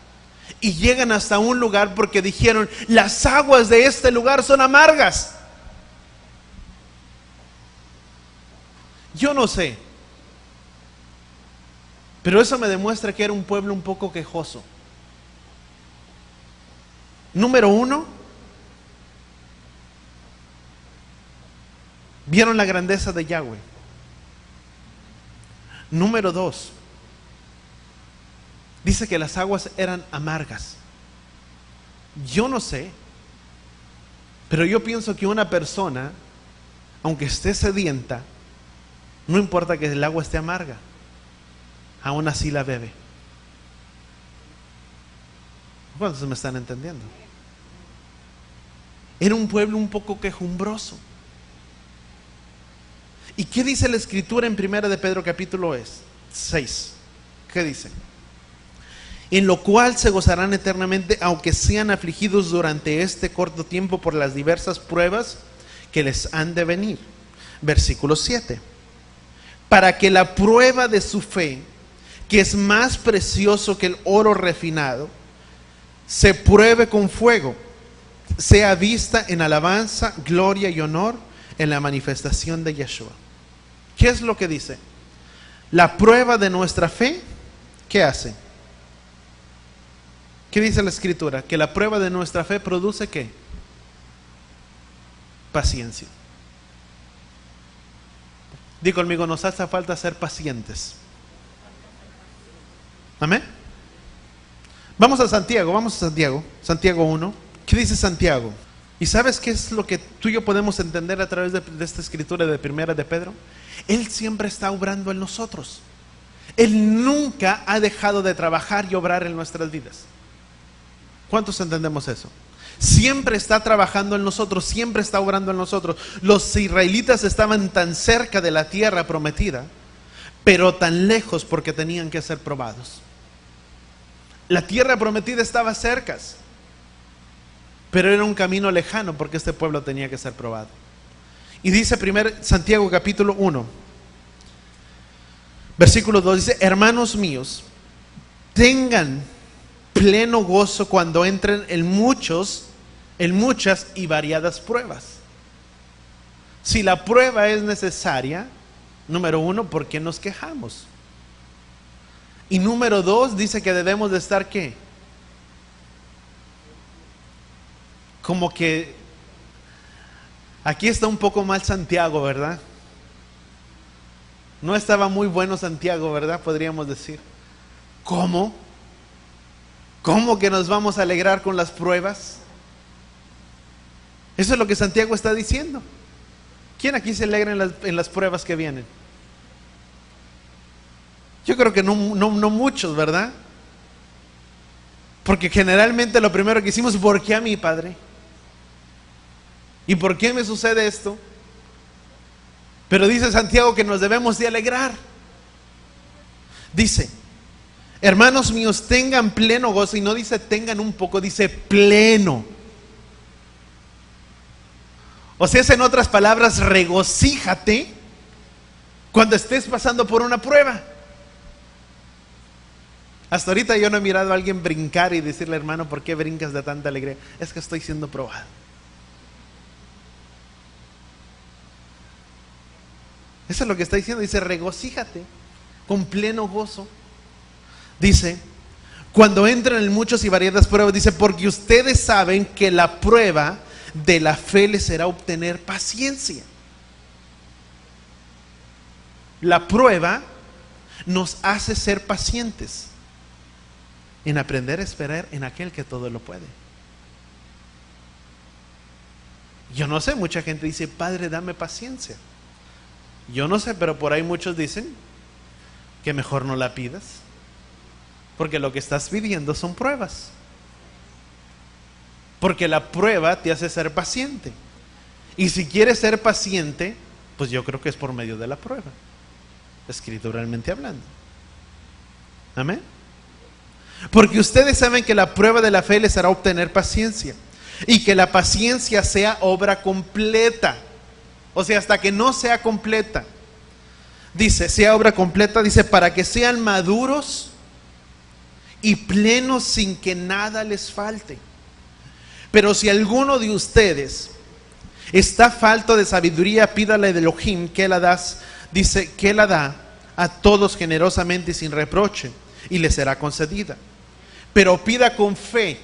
S1: y llegan hasta un lugar porque dijeron: las aguas de este lugar son amargas. Yo no sé, pero eso me demuestra que era un pueblo un poco quejoso. Número 1, vieron la grandeza de Yahweh. Número 2, dice que las aguas eran amargas. Yo no sé, pero yo pienso que una persona, aunque esté sedienta, no importa que el agua esté amarga, aún así la bebe. ¿Cuántos me están entendiendo? Era un pueblo un poco quejumbroso. ¿Y qué dice la escritura en 1 de Pedro capítulo 6? ¿Qué dice? En lo cual se gozarán eternamente, aunque sean afligidos durante este corto tiempo por las diversas pruebas que les han de venir. Versículo 7. Para que la prueba de su fe, que es más precioso que el oro refinado, se pruebe con fuego, sea vista en alabanza, gloria y honor en la manifestación de Yeshua. ¿Qué es lo que dice? La prueba de nuestra fe, ¿qué hace? ¿Qué dice la escritura? Que la prueba de nuestra fe produce ¿qué? Paciencia. Di conmigo: nos hace falta ser pacientes. Amén. Vamos a Santiago, Santiago 1. ¿Qué dice Santiago? ¿Y sabes qué es lo que tú y yo podemos entender a través de esta escritura de 1 de Pedro? Él siempre está obrando en nosotros. Él nunca ha dejado de trabajar y obrar en nuestras vidas. ¿Cuántos entendemos eso? Siempre está trabajando en nosotros, siempre está obrando en nosotros. Los israelitas estaban tan cerca de la tierra prometida, pero tan lejos porque tenían que ser probados. La tierra prometida estaba cerca, pero era un camino lejano porque este pueblo tenía que ser probado. Y dice Santiago capítulo 1, versículo 2, dice: hermanos míos, tengan pleno gozo cuando entren en muchas y variadas pruebas. Si la prueba es necesaria, número 1, ¿por qué nos quejamos? Y número 2, dice que debemos de estar ¿qué? Como que aquí está un poco mal Santiago, ¿verdad? No estaba muy bueno Santiago, ¿verdad? Podríamos decir. ¿Cómo? ¿Cómo que nos vamos a alegrar con las pruebas? Eso es lo que Santiago está diciendo. ¿Quién aquí se alegra en las pruebas que vienen? Yo creo que no muchos, ¿verdad? Porque generalmente lo primero que hicimos: ¿por qué a mí, Padre? ¿Y por qué me sucede esto? Pero dice Santiago que nos debemos de alegrar. Dice: hermanos míos, tengan pleno gozo. Y no dice tengan un poco, dice pleno. O sea, es en otras palabras: regocíjate cuando estés pasando por una prueba. Hasta ahorita yo no he mirado a alguien brincar y decirle: hermano, ¿por qué brincas de tanta alegría? Es que estoy siendo probado. Eso es lo que está diciendo. Dice, regocíjate con pleno gozo. Dice, cuando entran en muchas y variadas pruebas, dice, porque ustedes saben que la prueba de la fe les será obtener paciencia. La prueba nos hace ser pacientes en aprender a esperar en aquel que todo lo puede. Yo no sé, mucha gente dice, Padre, dame paciencia. Yo no sé, pero por ahí muchos dicen que mejor no la pidas, porque lo que estás pidiendo son pruebas. Porque la prueba te hace ser paciente. Y si quieres ser paciente, pues yo creo que es por medio de la prueba, escrituralmente hablando. Amén. Porque ustedes saben que la prueba de la fe les hará obtener paciencia, y que la paciencia sea obra completa. O sea, hasta que no sea completa. Dice, sea obra completa, dice, para que sean maduros y plenos sin que nada les falte. Pero si alguno de ustedes está falto de sabiduría, pídale de Elohim, que la das, dice, que la da a todos generosamente y sin reproche, y le será concedida. Pero pida con fe,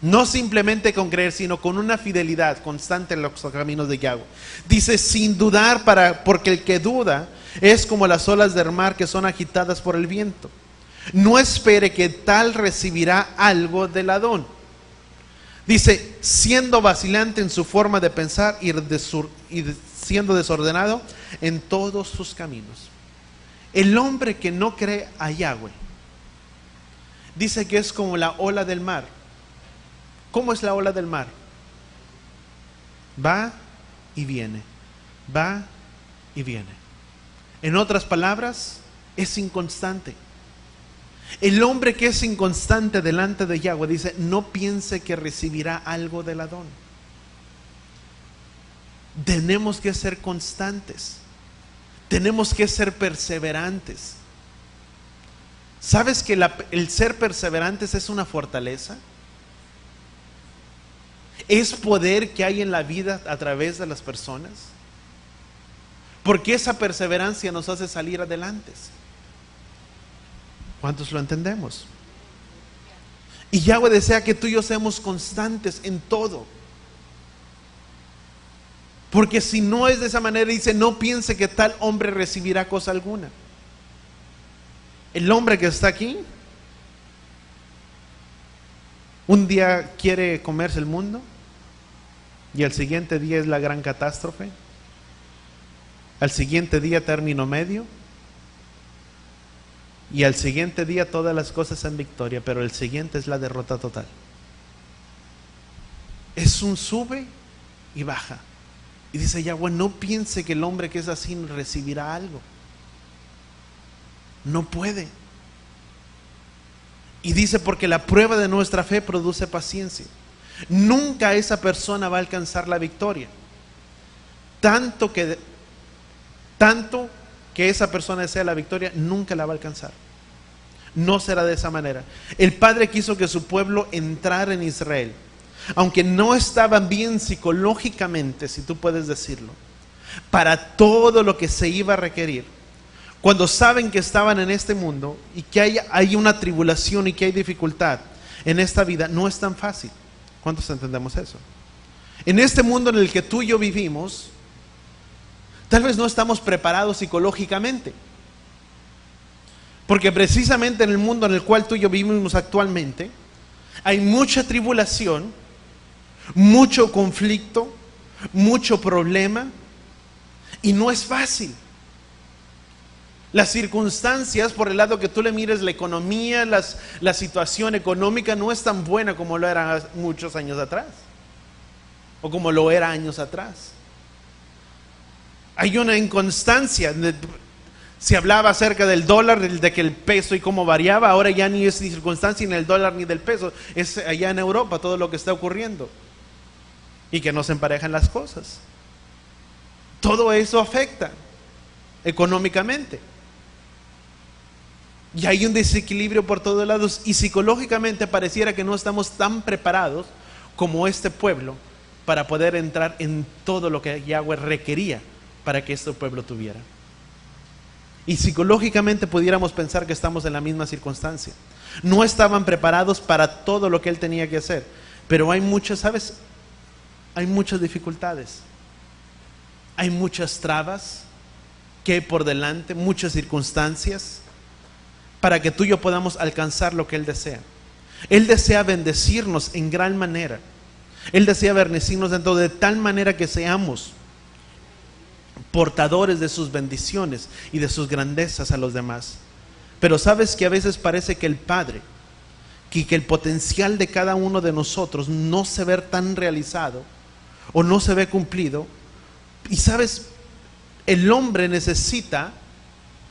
S1: no simplemente con creer, sino con una fidelidad constante en los caminos de Yahweh. Dice, sin dudar, porque el que duda es como las olas del mar que son agitadas por el viento. No espere que tal recibirá algo del Adón. Dice, siendo vacilante en su forma de pensar y siendo desordenado en todos sus caminos. El hombre que no cree a Yahweh, dice que es como la ola del mar. ¿Cómo es la ola del mar? Va y viene, va y viene. En otras palabras, es inconstante. El hombre que es inconstante delante de Yahweh, dice, no piense que recibirá algo del Adón. Tenemos que ser constantes. Tenemos que ser perseverantes. ¿Sabes que el ser perseverantes es una fortaleza? Es poder que hay en la vida a través de las personas. Porque esa perseverancia nos hace salir adelante. ¿Cuántos lo entendemos? Y Yahweh desea que tú y yo seamos constantes en todo. Porque si no es de esa manera, dice, no piense que tal hombre recibirá cosa alguna. El hombre que está aquí, un día quiere comerse el mundo, y al siguiente día es la gran catástrofe. Al siguiente día término medio. Y al siguiente día todas las cosas en victoria, pero el siguiente es la derrota total. Es un sube y baja. Y dice Yahweh, no piense que el hombre que es así recibirá algo. No puede. Y dice, porque la prueba de nuestra fe produce paciencia. Nunca esa persona va a alcanzar la victoria. Tanto que esa persona desea la victoria, nunca la va a alcanzar. No será de esa manera. El Padre quiso que su pueblo entrara en Israel, aunque no estaban bien psicológicamente, si tú puedes decirlo, para todo lo que se iba a requerir. Cuando saben que estaban en este mundo y que hay una tribulación y que hay dificultad en esta vida, no es tan fácil. ¿Cuántos entendemos eso? En este mundo en el que tú y yo vivimos, tal vez no estamos preparados psicológicamente. Porque precisamente en el mundo en el cual tú y yo vivimos actualmente, hay mucha tribulación, mucho conflicto, mucho problema, y no es fácil. Las circunstancias, por el lado que tú le mires, la economía, la situación económica no es tan buena como lo era muchos años atrás, o como lo era años atrás. Hay una inconstancia. Se hablaba acerca del dólar, de que el peso y cómo variaba. Ahora ya ni es circunstancia ni el dólar ni del peso. Es allá en Europa todo lo que está ocurriendo. Y que no se emparejan las cosas. Todo eso afecta económicamente. Y hay un desequilibrio por todos lados. Y psicológicamente pareciera que no estamos tan preparados como este pueblo para poder entrar en todo lo que Yahweh requería para que este pueblo tuviera. Y psicológicamente pudiéramos pensar que estamos en la misma circunstancia. No estaban preparados para todo lo que Él tenía que hacer. Pero hay muchas, ¿sabes? Hay muchas dificultades. Hay muchas trabas que hay por delante, muchas circunstancias, para que tú y yo podamos alcanzar lo que Él desea. Él desea bendecirnos en gran manera. Él desea bendecirnos dentro de tal manera que seamos portadores de sus bendiciones y de sus grandezas a los demás. Pero sabes que a veces parece que el Padre, que el potencial de cada uno de nosotros no se ve tan realizado o no se ve cumplido. Y sabes, el hombre necesita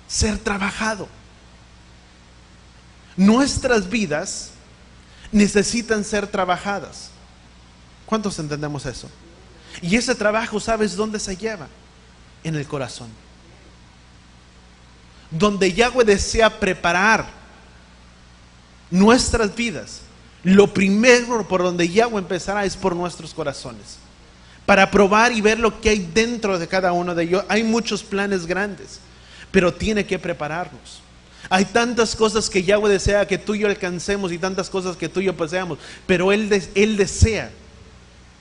S1: ser trabajado. Nuestras vidas necesitan ser trabajadas. ¿Cuántos entendemos eso? Y ese trabajo, ¿sabes dónde se lleva? En el corazón. Donde Yahweh desea preparar nuestras vidas, lo primero por donde Yahweh empezará es por nuestros corazones. Para probar y ver lo que hay dentro de cada uno de ellos. Hay muchos planes grandes, pero tiene que prepararnos. Hay tantas cosas que Yahweh desea que tú y yo alcancemos y tantas cosas que tú y yo poseamos, pero Él desea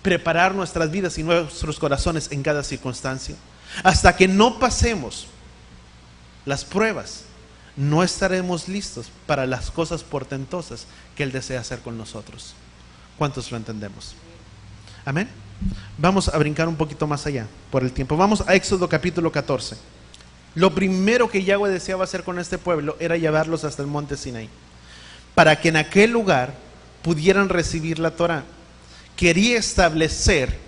S1: preparar nuestras vidas y nuestros corazones en cada circunstancia. Hasta que no pasemos las pruebas, no estaremos listos para las cosas portentosas que Él desea hacer con nosotros. ¿Cuántos lo entendemos? Amén. Vamos a brincar un poquito más allá por el tiempo. Vamos a Éxodo capítulo 14. Lo primero que Yahweh deseaba hacer con este pueblo era llevarlos hasta el monte Sinaí, para que en aquel lugar pudieran recibir la Torá. Quería establecer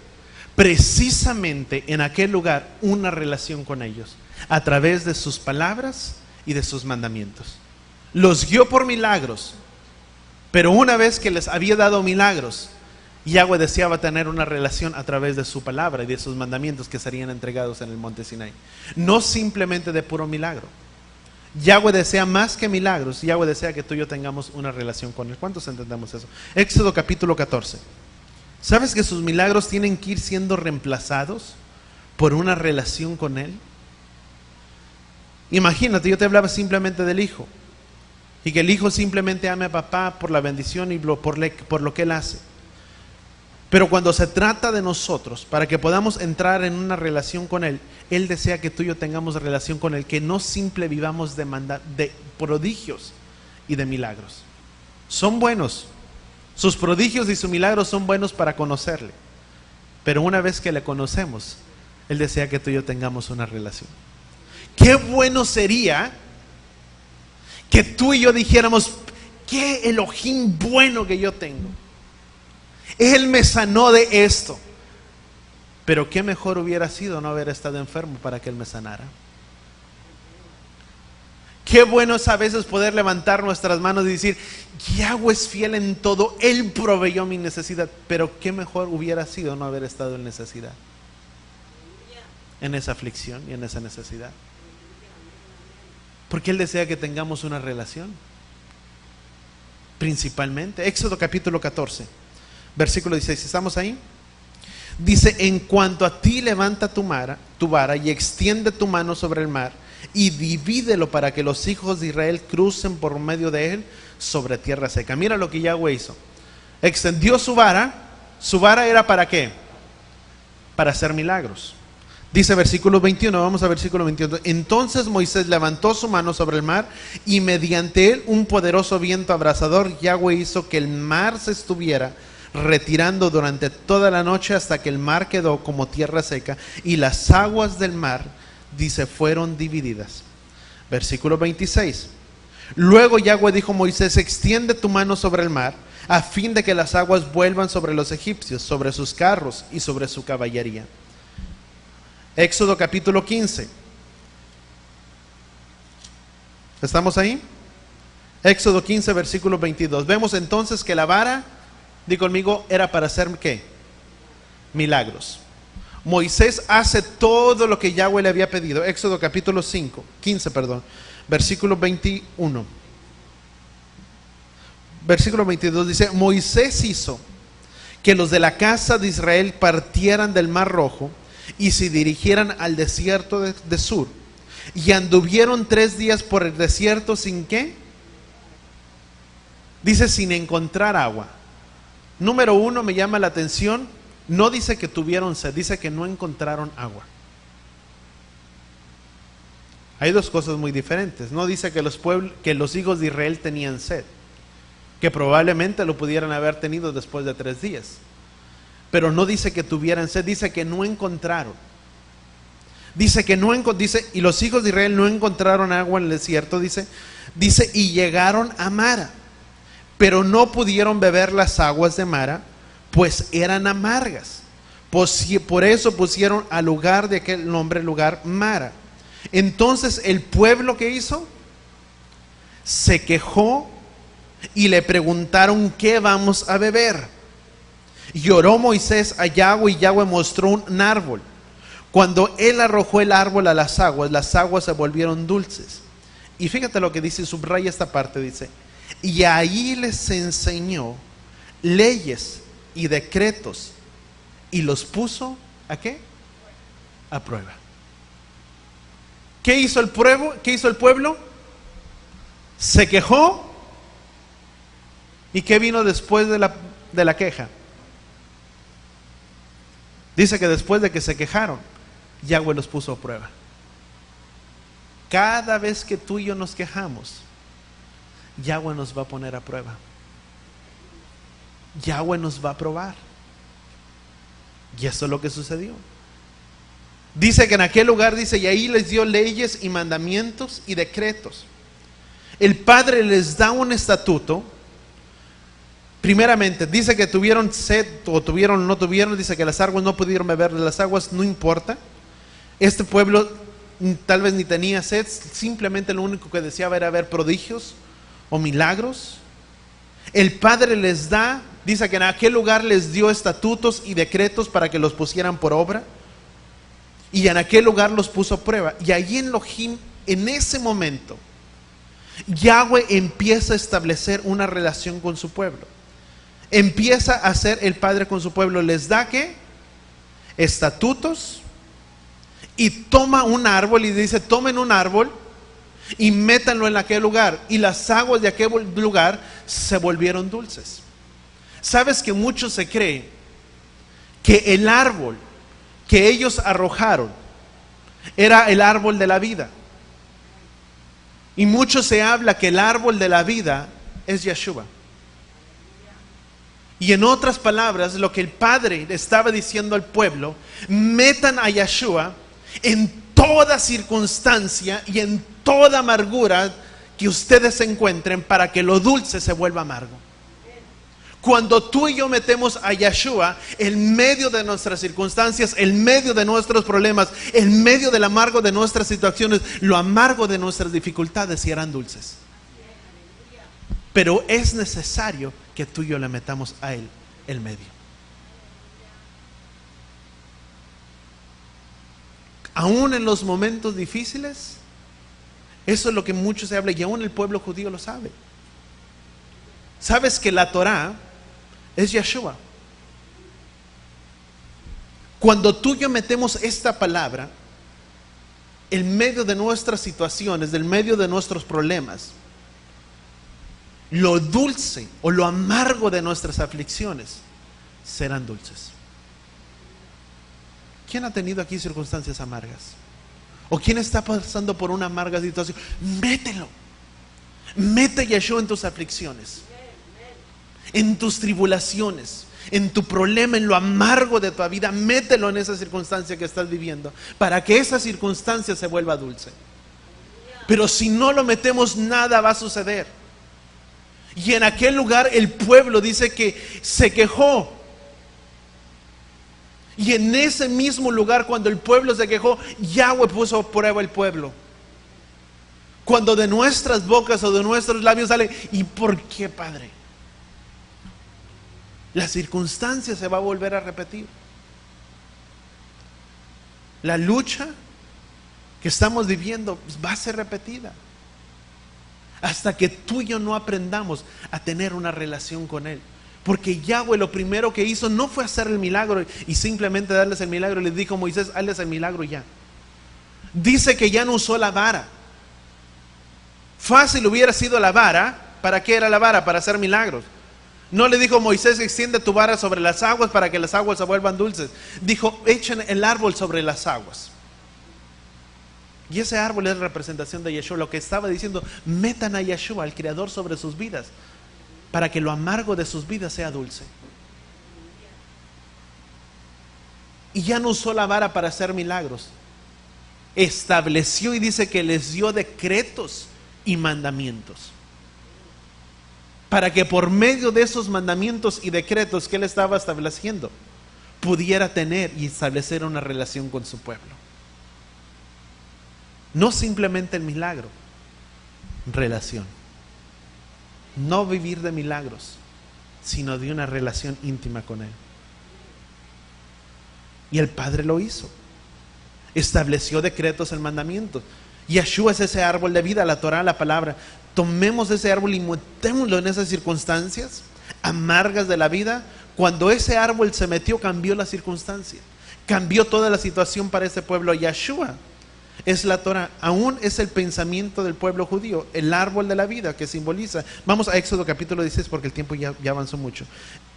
S1: precisamente en aquel lugar una relación con ellos, a través de sus palabras y de sus mandamientos. Los guió por milagros, pero una vez que les había dado milagros, Yahweh deseaba tener una relación a través de su palabra y de sus mandamientos que serían entregados en el monte Sinaí. No simplemente de puro milagro. Yahweh desea más que milagros. Yahweh desea que tú y yo tengamos una relación con Él. ¿Cuántos entendemos eso? Éxodo capítulo 14. ¿Sabes que sus milagros tienen que ir siendo reemplazados por una relación con Él? Imagínate, yo te hablaba simplemente del Hijo, y que el Hijo simplemente ame a papá por la bendición y por lo que Él hace. Pero cuando se trata de nosotros, para que podamos entrar en una relación con Él, Él desea que tú y yo tengamos relación con Él, que no simple vivamos de prodigios y de milagros. Son buenos, sus prodigios y sus milagros son buenos para conocerle, pero una vez que le conocemos, Él desea que tú y yo tengamos una relación. Qué bueno sería que tú y yo dijéramos: qué Elohim bueno que yo tengo. Él me sanó de esto. Pero qué mejor hubiera sido no haber estado enfermo para que Él me sanara. Qué bueno es a veces poder levantar nuestras manos y decir: Yahweh es fiel en todo, Él proveyó mi necesidad. Pero qué mejor hubiera sido no haber estado en necesidad, en esa aflicción y en esa necesidad. Porque Él desea que tengamos una relación. Principalmente, Éxodo capítulo 14, versículo 16, ¿estamos ahí? Dice: en cuanto a ti, levanta tu vara y extiende tu mano sobre el mar y divídelo para que los hijos de Israel crucen por medio de él sobre tierra seca. Mira lo que Yahweh hizo. Extendió su vara. ¿Su vara era para qué? Para hacer milagros. Dice versículo 21, vamos a versículo 21. Entonces Moisés levantó su mano sobre el mar y mediante él un poderoso viento abrasador, Yahweh hizo que el mar se estuviera retirando durante toda la noche hasta que el mar quedó como tierra seca y las aguas del mar, dice, fueron divididas. Versículo 26. Luego Yahweh dijo a Moisés: extiende tu mano sobre el mar a fin de que las aguas vuelvan sobre los egipcios, sobre sus carros y sobre su caballería. Éxodo capítulo 15. ¿Estamos ahí? Éxodo 15, versículo 22. Vemos entonces que la vara, di conmigo, era para hacer ¿qué? Milagros. Moisés hace todo lo que Yahweh le había pedido. Éxodo capítulo 15, versículo 21. Versículo 22 dice: Moisés hizo que los de la casa de Israel partieran del mar Rojo y se dirigieran al desierto de Sur. Y anduvieron 3 días por el desierto sin ¿qué? Dice sin encontrar agua. Número 1, me llama la atención, no dice que tuvieron sed, dice que no encontraron agua. Hay dos cosas muy diferentes. No dice que los hijos de Israel tenían sed, que probablemente lo pudieran haber tenido después de 3 días. Pero no dice que tuvieran sed, dice que no encontraron. Dice que dice, y los hijos de Israel no encontraron agua en el desierto, dice, y llegaron a Mara, pero no pudieron beber las aguas de Mara, pues eran amargas. Por eso pusieron al lugar de aquel nombre, lugar Mara. Entonces el pueblo, ¿qué hizo? Se quejó y le preguntaron, ¿qué vamos a beber? Y oró Moisés a Yahweh, y Yahweh mostró un árbol. Cuando él arrojó el árbol a las aguas se volvieron dulces. Y fíjate lo que dice, subraya esta parte, dice, y ahí les enseñó leyes y decretos y los puso ¿a qué? A prueba. ¿Qué hizo el pueblo? ¿Qué hizo el pueblo? Se quejó. ¿Y qué vino después de la queja? Dice que después de que se quejaron, Yahweh los puso a prueba. Cada vez que tú y yo nos quejamos, Yahweh nos va a poner a prueba. Yahweh nos va a probar. Y eso es lo que sucedió. Dice que en aquel lugar, dice, y ahí les dio leyes y mandamientos y decretos. El Padre les da un estatuto. Primeramente, dice que tuvieron sed, o tuvieron o no tuvieron, dice que las aguas no pudieron beber de las aguas, no importa. Este pueblo tal vez ni tenía sed, simplemente lo único que deseaba era ver prodigios o milagros. El Padre les da, dice que en aquel lugar les dio estatutos y decretos para que los pusieran por obra. Y en aquel lugar los puso a prueba. Y allí en Elohim, en ese momento, Yahweh empieza a establecer una relación con su pueblo. Empieza a ser el Padre con su pueblo. Les da ¿qué? Estatutos. Y toma un árbol y dice, tomen un árbol y métanlo en aquel lugar. Y las aguas de aquel lugar se volvieron dulces. ¿Sabes que mucho se cree que el árbol que ellos arrojaron era el árbol de la vida? Y mucho se habla que el árbol de la vida es Yeshua. Y en otras palabras, lo que el Padre estaba diciendo al pueblo, metan a Yeshua en toda circunstancia y en toda amargura que ustedes se encuentren, para que lo dulce se vuelva amargo. Cuando tú y yo metemos a Yeshua en medio de nuestras circunstancias, en medio de nuestros problemas, en medio del amargo de nuestras situaciones, lo amargo de nuestras dificultades serán dulces. Pero es necesario que tú y yo le metamos a Él el medio. Aún en los momentos difíciles, eso es lo que mucho se habla, y aún el pueblo judío lo sabe. ¿Sabes que la Torah es Yeshua? Cuando tú y yo metemos esta palabra en medio de nuestras situaciones, en medio de nuestros problemas, lo dulce o lo amargo de nuestras aflicciones serán dulces. ¿Quién ha tenido aquí circunstancias amargas? ¿O quién está pasando por una amarga situación? Mételo. Mete Yeshua en tus aflicciones, en tus tribulaciones, en tu problema, en lo amargo de tu vida. Mételo en esa circunstancia que estás viviendo, para que esa circunstancia se vuelva dulce. Pero si no lo metemos, nada va a suceder. Y en aquel lugar el pueblo dice que se quejó. Y en ese mismo lugar, cuando el pueblo se quejó, Yahweh puso a prueba el pueblo. Cuando de nuestras bocas o de nuestros labios sale, ¿y por qué, Padre? La circunstancia se va a volver a repetir. La lucha que estamos viviendo va a ser repetida, hasta que tú y yo no aprendamos a tener una relación con Él. Porque Yahweh lo primero que hizo no fue hacer el milagro y simplemente darles el milagro. Les dijo a Moisés, hazles el milagro ya. Dice que ya no usó la vara. Fácil hubiera sido la vara. ¿Para qué era la vara? Para hacer milagros. No le dijo Moisés, extiende tu vara sobre las aguas para que las aguas se vuelvan dulces. Dijo, echen el árbol sobre las aguas. Y ese árbol es representación de Yeshua. Lo que estaba diciendo, metan a Yeshua, al Creador, sobre sus vidas, para que lo amargo de sus vidas sea dulce. Y ya no usó la vara para hacer milagros. Estableció y dice que les dio decretos y mandamientos. Para que por medio de esos mandamientos y decretos que él estaba estableciendo, pudiera tener y establecer una relación con su pueblo. No simplemente el milagro, relación. No vivir de milagros, sino de una relación íntima con él. Y el Padre lo hizo. Estableció decretos y mandamientos. Yeshua es ese árbol de vida, la Torah, la palabra. Tomemos ese árbol y metémoslo en esas circunstancias amargas de la vida. Cuando ese árbol se metió, cambió la circunstancia, cambió toda la situación para ese pueblo. Yeshua es la Torah, aún es el pensamiento del pueblo judío, el árbol de la vida que simboliza. Vamos a Éxodo capítulo 16 porque el tiempo ya avanzó mucho.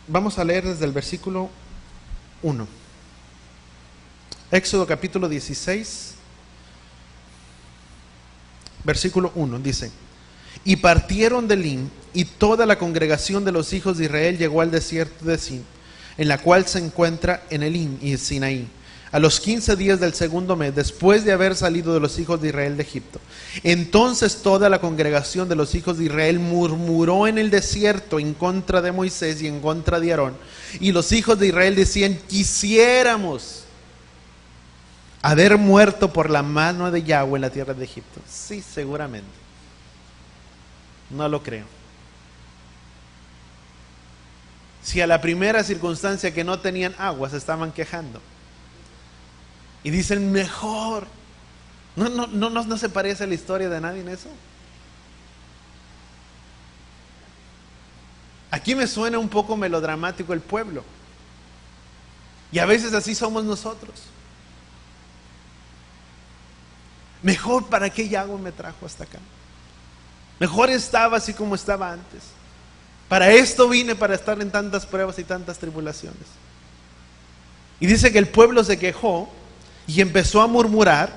S1: Vamos a leer desde el versículo 1. Éxodo capítulo 16, versículo 1, dice: y partieron de Elim, y toda la congregación de los hijos de Israel llegó al desierto de Sin, en la cual se encuentra en Elim y Sinaí, a los 15 días del segundo mes, después de haber salido de los hijos de Israel de Egipto. Entonces toda la congregación de los hijos de Israel murmuró en el desierto en contra de Moisés y en contra de Aarón. Y los hijos de Israel decían: quisiéramos haber muerto por la mano de Yahweh en la tierra de Egipto. Sí, seguramente. No lo creo. Si a la primera circunstancia que no tenían agua se estaban quejando y dicen mejor, no se parece a la historia de nadie en eso. Aquí me suena un poco melodramático el pueblo, y a veces así somos nosotros. Mejor, ¿para qué Yahweh me trajo hasta acá? Mejor estaba así como estaba antes. Para esto vine, para estar en tantas pruebas y tantas tribulaciones. Y dice que el pueblo se quejó y empezó a murmurar.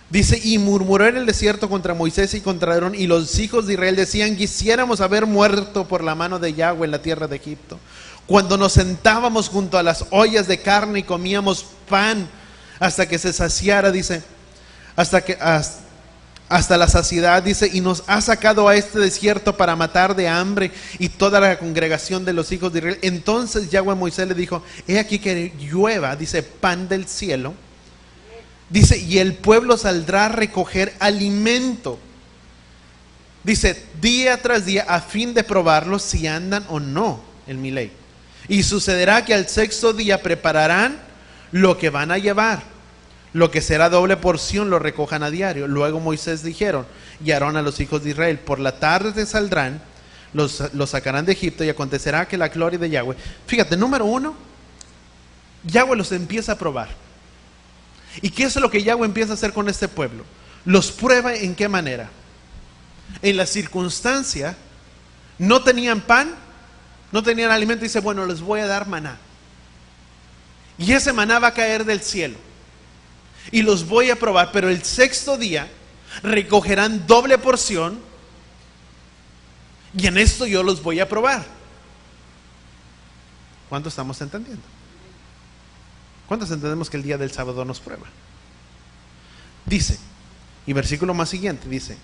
S1: Dice, y murmuró en el desierto contra Moisés y contra Aarón, y los hijos de Israel decían: quisiéramos haber muerto por la mano de Yahweh en la tierra de Egipto, cuando nos sentábamos junto a las ollas de carne y comíamos pan hasta que se saciara, dice, hasta la saciedad, dice, y nos ha sacado a este desierto para matar de hambre y toda la congregación de los hijos de Israel. Entonces Yahweh a Moisés le dijo: he aquí que llueva, dice, pan del cielo, dice, y el pueblo saldrá a recoger alimento, dice, día tras día, a fin de probarlo si andan o no en mi ley. Y sucederá que al sexto día prepararán lo que van a llevar. Lo que será doble porción lo recojan a diario. Luego Moisés dijeron y Aarón a los hijos de Israel: por la tarde saldrán, los sacarán de Egipto, y acontecerá que la gloria de Yahweh. Fíjate, número uno, Yahweh los empieza a probar. ¿Y qué es lo que Yahweh empieza a hacer con este pueblo? Los prueba. ¿En qué manera? En la circunstancia, no tenían pan, no tenían alimento, y dice: bueno, les voy a dar maná. Y ese maná va a caer del cielo y los voy a probar, pero el sexto día recogerán doble porción, y en esto yo los voy a probar. ¿Cuánto estamos entendiendo? ¿Cuántos entendemos que el día del sábado nos prueba? Dice, y versículo más siguiente dice,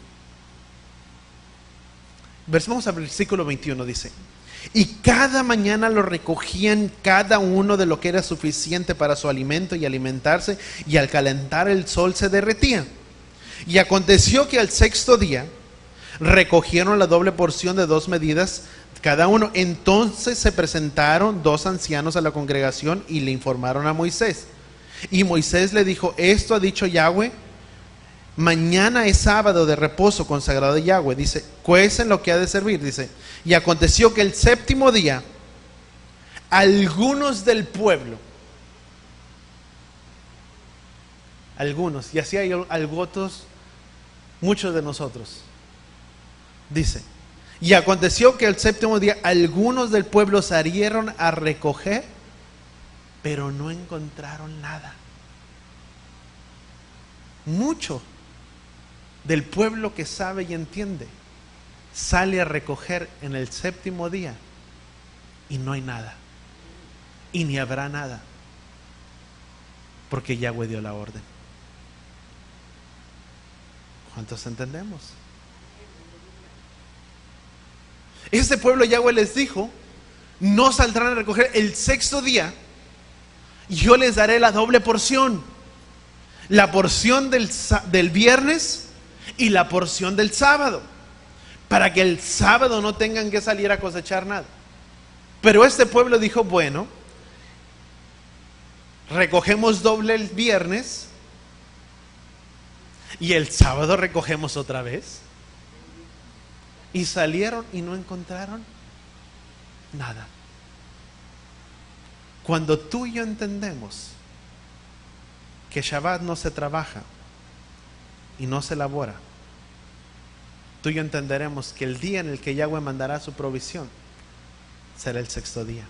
S1: vamos al versículo 21, dice: y cada mañana lo recogían cada uno de lo que era suficiente para su alimento y alimentarse, y al calentar el sol se derretía. Y aconteció que al sexto día recogieron la doble porción de 2 medidas cada uno. Entonces se presentaron 2 ancianos a la congregación y le informaron a Moisés. Y Moisés le dijo: esto ha dicho Yahweh: mañana es sábado de reposo consagrado a Yahweh. Dice, cuecen lo que ha de servir. Dice, y aconteció que el séptimo día, algunos del pueblo, algunos, y así hay otros, muchos de nosotros, dice, y aconteció que el séptimo día, algunos del pueblo salieron a recoger, pero no encontraron nada. Mucho del pueblo que sabe y entiende sale a recoger en el séptimo día y no hay nada, y ni habrá nada, porque Yahweh dio la orden. ¿Cuántos entendemos? Este pueblo, Yahweh les dijo, no saldrán a recoger el sexto día, y yo les daré la doble porción, la porción del viernes y la porción del sábado, para que el sábado no tengan que salir a cosechar nada. Pero este pueblo dijo, bueno, recogemos doble el viernes y el sábado recogemos otra vez. Y salieron y no encontraron nada. Cuando tú y yo entendemos que Shabbat no se trabaja y no se elabora, tú y yo entenderemos que el día en el que Yahweh mandará su provisión será el sexto día.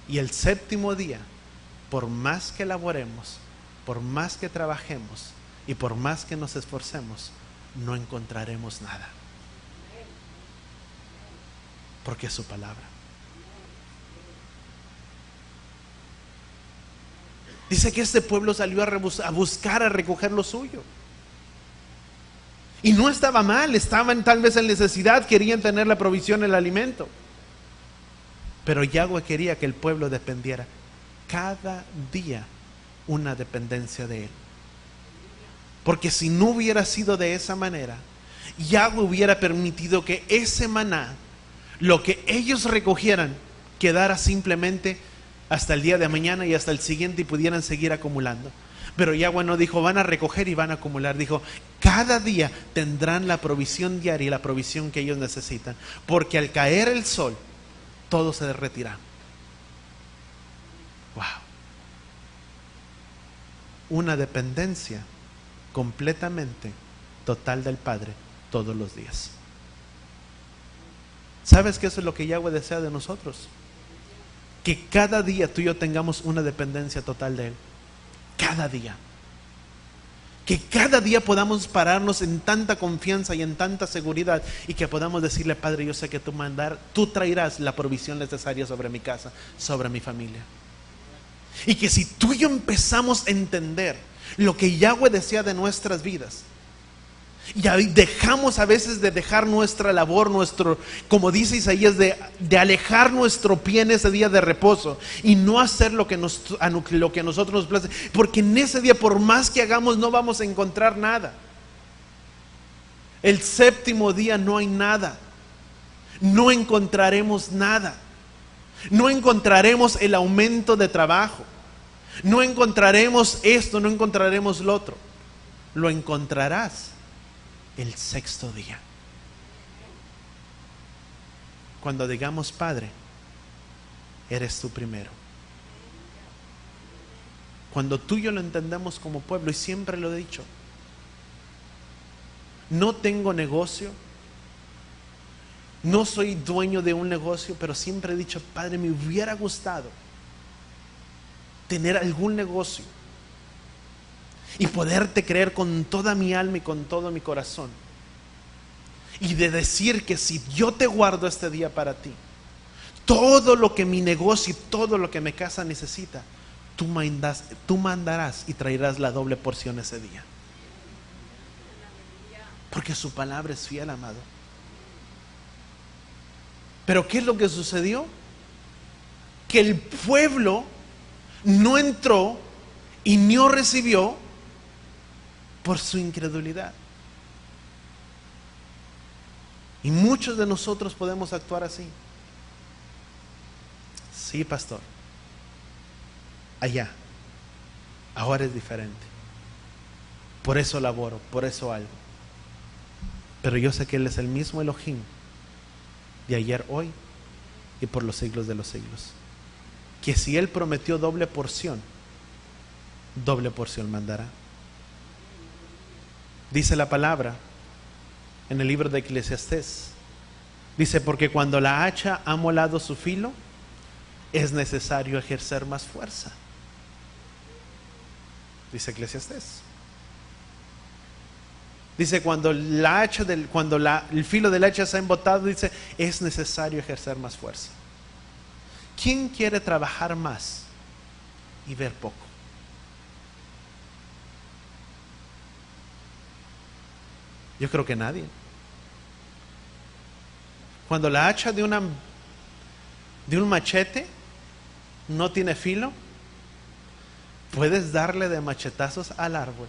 S1: Y el séptimo día, por más que elaboremos, por más que trabajemos y por más que nos esforcemos, no encontraremos nada, porque es su palabra. Dice que este pueblo salió a buscar, a recoger lo suyo. Y no estaba mal, estaban tal vez en necesidad, querían tener la provisión, el alimento. Pero Yahweh quería que el pueblo dependiera cada día una dependencia de Él. Porque si no hubiera sido de esa manera, Yahweh hubiera permitido que ese maná, lo que ellos recogieran, quedara simplemente hasta el día de mañana y hasta el siguiente y pudieran seguir acumulando. Pero Yahweh no dijo, van a recoger y van a acumular. Dijo, cada día tendrán la provisión diaria y la provisión que ellos necesitan. Porque al caer el sol, todo se derretirá. Wow. Una dependencia completamente total del Padre todos los días. ¿Sabes que eso es lo que Yahweh desea de nosotros? Que cada día tú y yo tengamos una dependencia total de Él. Cada día. Que cada día podamos pararnos en tanta confianza y en tanta seguridad y que podamos decirle, Padre, yo sé que tú traerás la provisión necesaria sobre mi casa, sobre mi familia. Y que si tú y yo empezamos a entender lo que Yahweh desea de nuestras vidas, y dejamos a veces de dejar nuestra labor, como dice Isaías, de alejar nuestro pie en ese día de reposo y no hacer lo que a nosotros nos place, porque en ese día, por más que hagamos, no vamos a encontrar nada. El séptimo día no hay nada, no encontraremos nada, no encontraremos el aumento de trabajo, no encontraremos esto, no encontraremos lo otro. Lo encontrarás el sexto día, cuando digamos, Padre, eres tú primero. Cuando tú y yo lo entendemos como pueblo, y siempre lo he dicho, no tengo negocio, no soy dueño de un negocio, pero siempre he dicho, Padre, me hubiera gustado tener algún negocio y poderte creer con toda mi alma y con todo mi corazón, y de decir que si yo te guardo este día para ti, todo lo que mi negocio y todo lo que mi casa necesita, tú mandarás y traerás la doble porción ese día, porque su palabra es fiel, amado. Pero ¿qué es lo que sucedió? Que el pueblo no entró y no recibió por su incredulidad. Y muchos de nosotros podemos actuar así. Sí, pastor, allá, ahora es diferente. Por eso laboro, por eso algo. Pero yo sé que Él es el mismo Elohim de ayer, hoy y por los siglos de los siglos. Que si Él prometió doble porción mandará. Dice la palabra en el libro de Eclesiastés. Dice, porque cuando la hacha ha molado su filo, es necesario ejercer más fuerza. Dice Eclesiastés. Dice, cuando el filo del hacha se ha embotado, dice, es necesario ejercer más fuerza. ¿Quién quiere trabajar más y ver poco? Yo creo que nadie. Cuando la hacha de un machete no tiene filo, puedes darle de machetazos al árbol.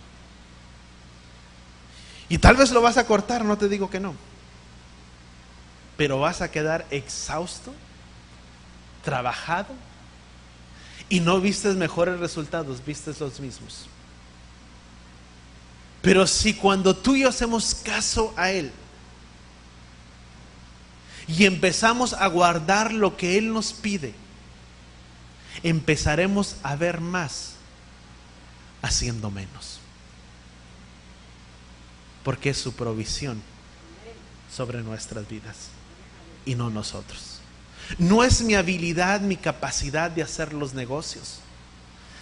S1: Y tal vez lo vas a cortar, no te digo que no. Pero vas a quedar exhausto, trabajado, y no vistes mejores resultados, vistes los mismos. Pero si cuando tú y yo hacemos caso a Él y empezamos a guardar lo que Él nos pide, empezaremos a ver más haciendo menos. Porque es su provisión sobre nuestras vidas y no nosotros. No es mi habilidad, mi capacidad de hacer los negocios,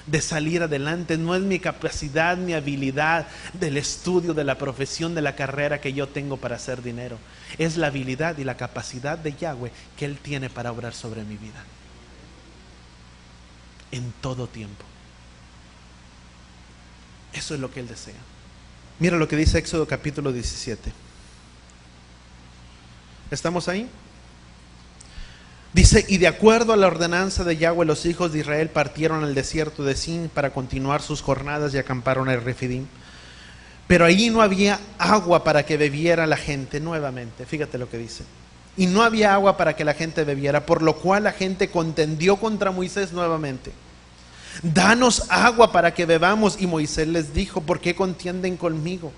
S1: de salir adelante. No es mi capacidad, mi habilidad del estudio, de la profesión, de la carrera que yo tengo para hacer dinero. Es la habilidad y la capacidad de Yahweh que Él tiene para obrar sobre mi vida en todo tiempo. Eso es lo que Él desea. Mira lo que dice Éxodo capítulo 17. ¿Estamos ahí? Dice, y de acuerdo a la ordenanza de Yahweh, los hijos de Israel partieron al desierto de Sin para continuar sus jornadas y acamparon en Refidim. Pero allí no había agua para que bebiera la gente. Nuevamente, fíjate lo que dice. Y no había agua para que la gente bebiera, por lo cual la gente contendió contra Moisés nuevamente. Danos agua para que bebamos. Y Moisés les dijo, ¿por qué contienden conmigo?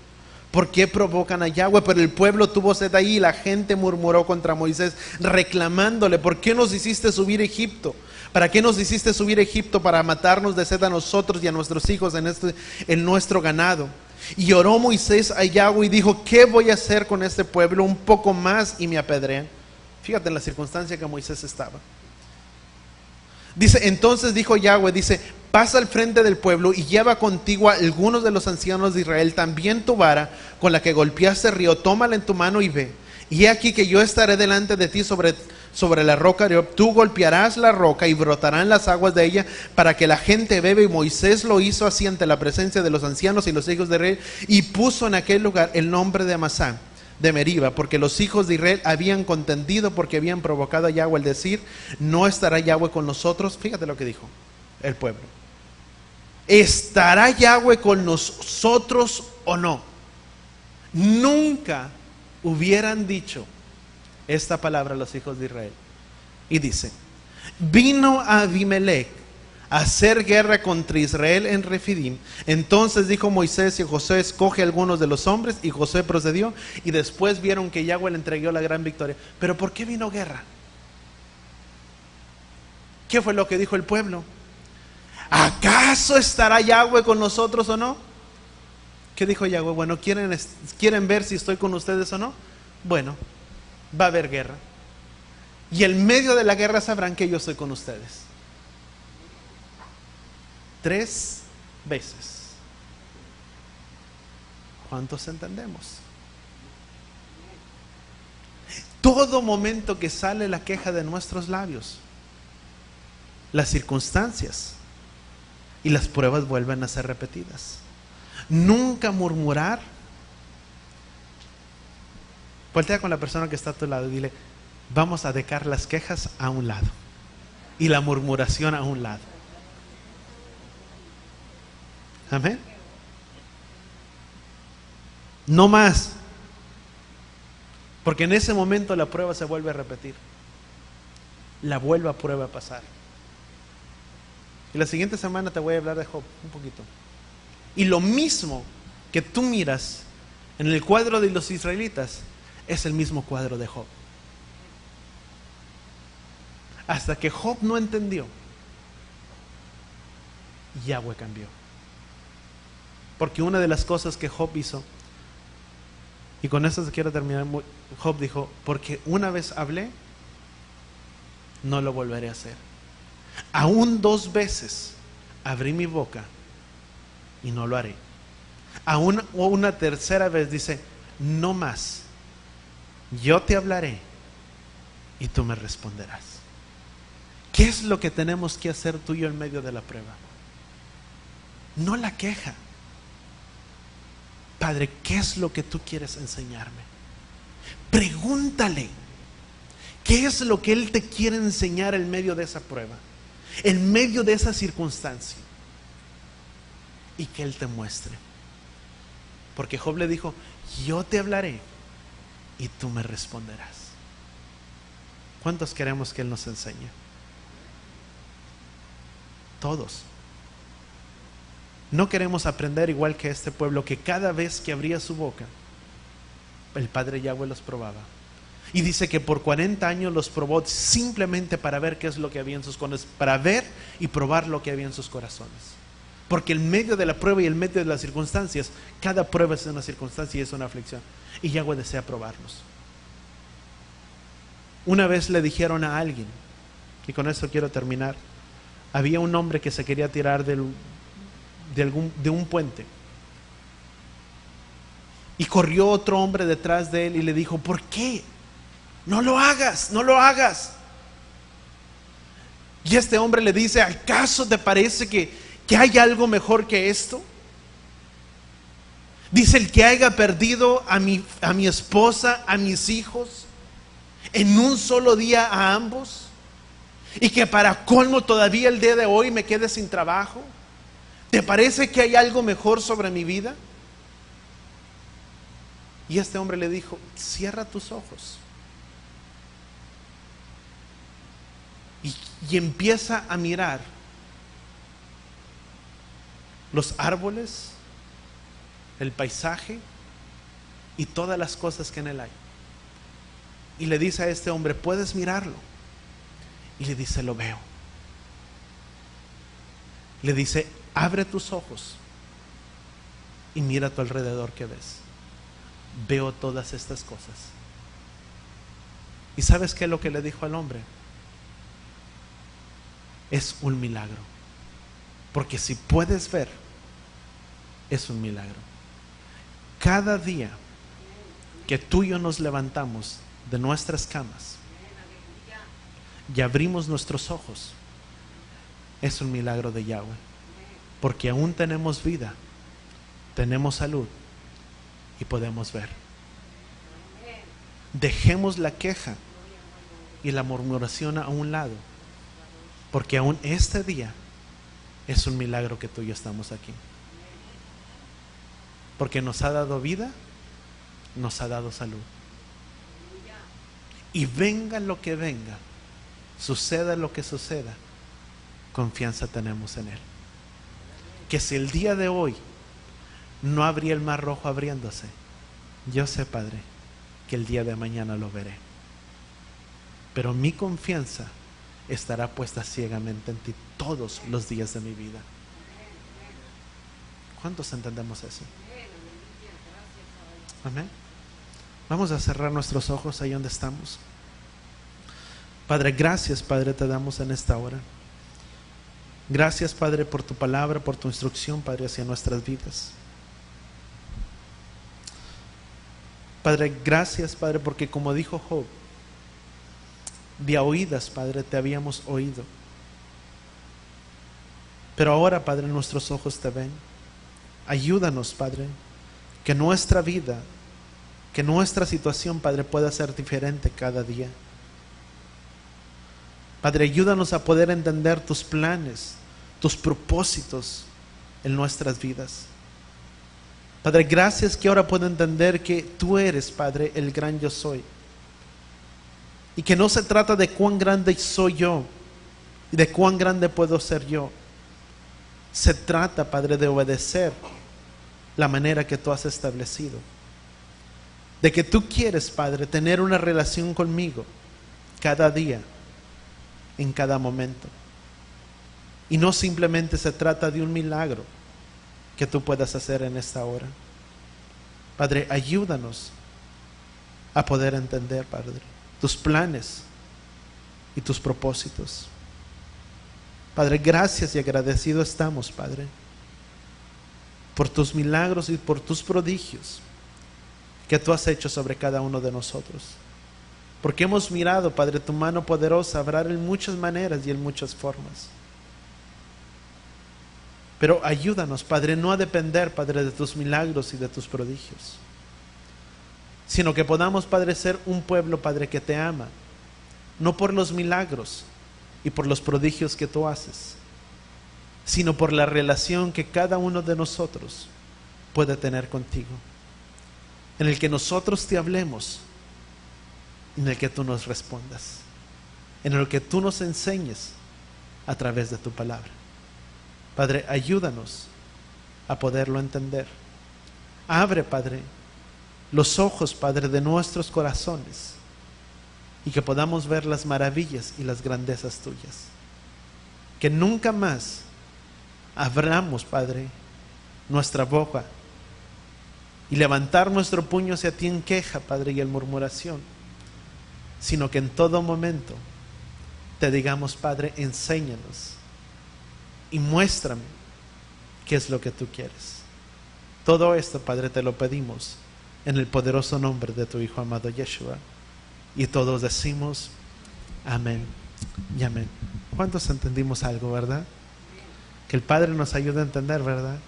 S1: ¿Por qué provocan a Yahweh? Pero el pueblo tuvo sed ahí y la gente murmuró contra Moisés, reclamándole, ¿por qué nos hiciste subir a Egipto? ¿Para qué nos hiciste subir a Egipto? Para matarnos de sed a nosotros y a nuestros hijos en nuestro ganado. Y oró Moisés a Yahweh y dijo, ¿qué voy a hacer con este pueblo? Un poco más y me apedrean. Fíjate en la circunstancia que Moisés estaba. Dice, entonces dijo Yahweh, dice, pasa al frente del pueblo y lleva contigo a algunos de los ancianos de Israel, también tu vara con la que golpeaste el río, tómala en tu mano y ve. Y he aquí que yo estaré delante de ti sobre la roca, tú golpearás la roca y brotarán las aguas de ella para que la gente bebe. Y Moisés lo hizo así ante la presencia de los ancianos y los hijos de Israel, y puso en aquel lugar el nombre de Amasá, de Meriba, porque los hijos de Israel habían contendido, porque habían provocado a Yahweh al decir, no estará Yahweh con nosotros. Fíjate lo que dijo el pueblo. ¿Estará Yahweh con nosotros o no? Nunca hubieran dicho esta palabra a los hijos de Israel. Y dice, vino Abimelech a hacer guerra contra Israel en Refidim. Entonces dijo Moisés y Josué, escoge a algunos de los hombres, y Josué procedió, y después vieron que Yahweh le entregó la gran victoria. Pero ¿por qué vino guerra? ¿Qué fue lo que dijo el pueblo? ¿Acaso estará Yahweh con nosotros o no? ¿Qué dijo Yahweh? Bueno, ¿quieren ver si estoy con ustedes o no? Bueno, va a haber guerra. Y en medio de la guerra sabrán que yo estoy con ustedes. 3 veces. ¿Cuántos entendemos? Todo momento que sale la queja de nuestros labios, las circunstancias y las pruebas vuelven a ser repetidas. Nunca murmurar. Voltea con la persona que está a tu lado y dile, vamos a dejar las quejas a un lado y la murmuración a un lado. Amén. No más. Porque en ese momento la prueba se vuelve a repetir. La prueba a pasar. Y la siguiente semana te voy a hablar de Job un poquito. Y lo mismo que tú miras en el cuadro de los israelitas es el mismo cuadro de Job. Hasta que Job no entendió, Yahweh cambió. Porque una de las cosas que Job hizo, y con esto quiero terminar, Job dijo: porque una vez hablé, no lo volveré a hacer. Aún 2 veces abrí mi boca y no lo haré. Aún una tercera vez dice: no más, yo te hablaré y tú me responderás. ¿Qué es lo que tenemos que hacer tú y yo en medio de la prueba? No la queja. Padre, ¿qué es lo que tú quieres enseñarme? Pregúntale, ¿qué es lo que Él te quiere enseñar en medio de esa prueba, en medio de esa circunstancia? Y que Él te muestre. Porque Job le dijo: yo te hablaré y tú me responderás. ¿Cuántos queremos que Él nos enseñe? Todos. No queremos aprender igual que este pueblo, que cada vez que abría su boca, el Padre Yahweh los probaba. Y dice que por 40 años los probó simplemente para ver qué es lo que había en sus corazones, para ver y probar lo que había en sus corazones. Porque en medio de la prueba y en medio de las circunstancias, cada prueba es una circunstancia y es una aflicción. Y Yahweh desea probarnos. Una vez le dijeron a alguien, y con esto quiero terminar, había un hombre que se quería tirar de un puente. Y corrió otro hombre detrás de él y le dijo: ¿por qué? No lo hagas, no lo hagas. Y este hombre le dice: ¿acaso te parece que hay algo mejor que esto? Dice: el que haya perdido a mi esposa, a mis hijos, en un solo día a ambos, y que para colmo todavía el día de hoy me quede sin trabajo. ¿Te parece que hay algo mejor sobre mi vida? Y este hombre le dijo: cierra tus ojos y empieza a mirar los árboles, el paisaje y todas las cosas que en él hay. Y le dice a este hombre: ¿puedes mirarlo? Y le dice: lo veo. Le dice: abre tus ojos y mira a tu alrededor. ¿Qué ves? Veo todas estas cosas. ¿Y sabes qué es lo que le dijo al hombre? Es un milagro. Porque si puedes ver, es un milagro. Cada día que tú y yo nos levantamos de nuestras camas y abrimos nuestros ojos, es un milagro de Yahweh. Porque aún tenemos vida, tenemos salud y podemos ver. Dejemos la queja y la murmuración a un lado, porque aún este día es un milagro que tú y yo estamos aquí. Porque nos ha dado vida, nos ha dado salud. Y venga lo que venga, suceda lo que suceda, confianza tenemos en Él. Que si el día de hoy no habría el mar rojo abriéndose, yo sé, Padre, que el día de mañana lo veré. Pero mi confianza estará puesta ciegamente en ti todos los días de mi vida. ¿Cuántos entendemos eso? Amén. Vamos a cerrar nuestros ojos ahí donde estamos. Padre, gracias, Padre, te damos en esta hora. Gracias, Padre, por tu palabra, por tu instrucción, Padre, hacia nuestras vidas. Padre, gracias, Padre, porque como dijo Job, de a oídas, Padre, te habíamos oído. Pero ahora, Padre, nuestros ojos te ven. Ayúdanos, Padre, que nuestra vida, que nuestra situación, Padre, pueda ser diferente cada día. Padre, ayúdanos a poder entender tus planes, tus propósitos en nuestras vidas. Padre, gracias que ahora puedo entender que tú eres, Padre, el gran yo soy. Y que no se trata de cuán grande soy yo y de cuán grande puedo ser yo. Se trata, Padre, de obedecer la manera que tú has establecido. De que tú quieres, Padre, tener una relación conmigo cada día, en cada momento. Y no simplemente se trata de un milagro que tú puedas hacer en esta hora. Padre, ayúdanos a poder entender, Padre, tus planes y tus propósitos. Padre, gracias y agradecido estamos, Padre, por tus milagros y por tus prodigios que tú has hecho sobre cada uno de nosotros. Porque hemos mirado, Padre, tu mano poderosa obrar en muchas maneras y en muchas formas. Pero ayúdanos, Padre, no a depender, Padre, de tus milagros y de tus prodigios, sino que podamos, Padre, ser un pueblo, Padre, que te ama, no por los milagros y por los prodigios que tú haces, sino por la relación que cada uno de nosotros puede tener contigo, en el que nosotros te hablemos, en el que tú nos respondas, en el que tú nos enseñes a través de tu palabra. Padre, ayúdanos a poderlo entender. Abre, Padre, los ojos, Padre, de nuestros corazones, y que podamos ver las maravillas y las grandezas tuyas. Que nunca más abramos, Padre, nuestra boca y levantar nuestro puño hacia ti en queja, Padre, y en murmuración, sino que en todo momento te digamos, Padre, enséñanos y muéstrame qué es lo que tú quieres. Todo esto, Padre, te lo pedimos en el poderoso nombre de tu Hijo amado Yeshua. Y todos decimos amén y amén. ¿Cuántos entendimos algo, verdad? Que el Padre nos ayude a entender, ¿verdad?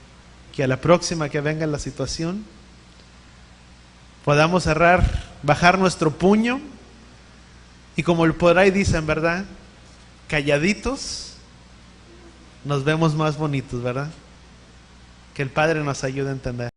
S1: Que a la próxima que venga la situación podamos bajar nuestro puño, y como por ahí dicen, ¿verdad? Calladitos nos vemos más bonitos, ¿verdad? Que el Padre nos ayude a entender.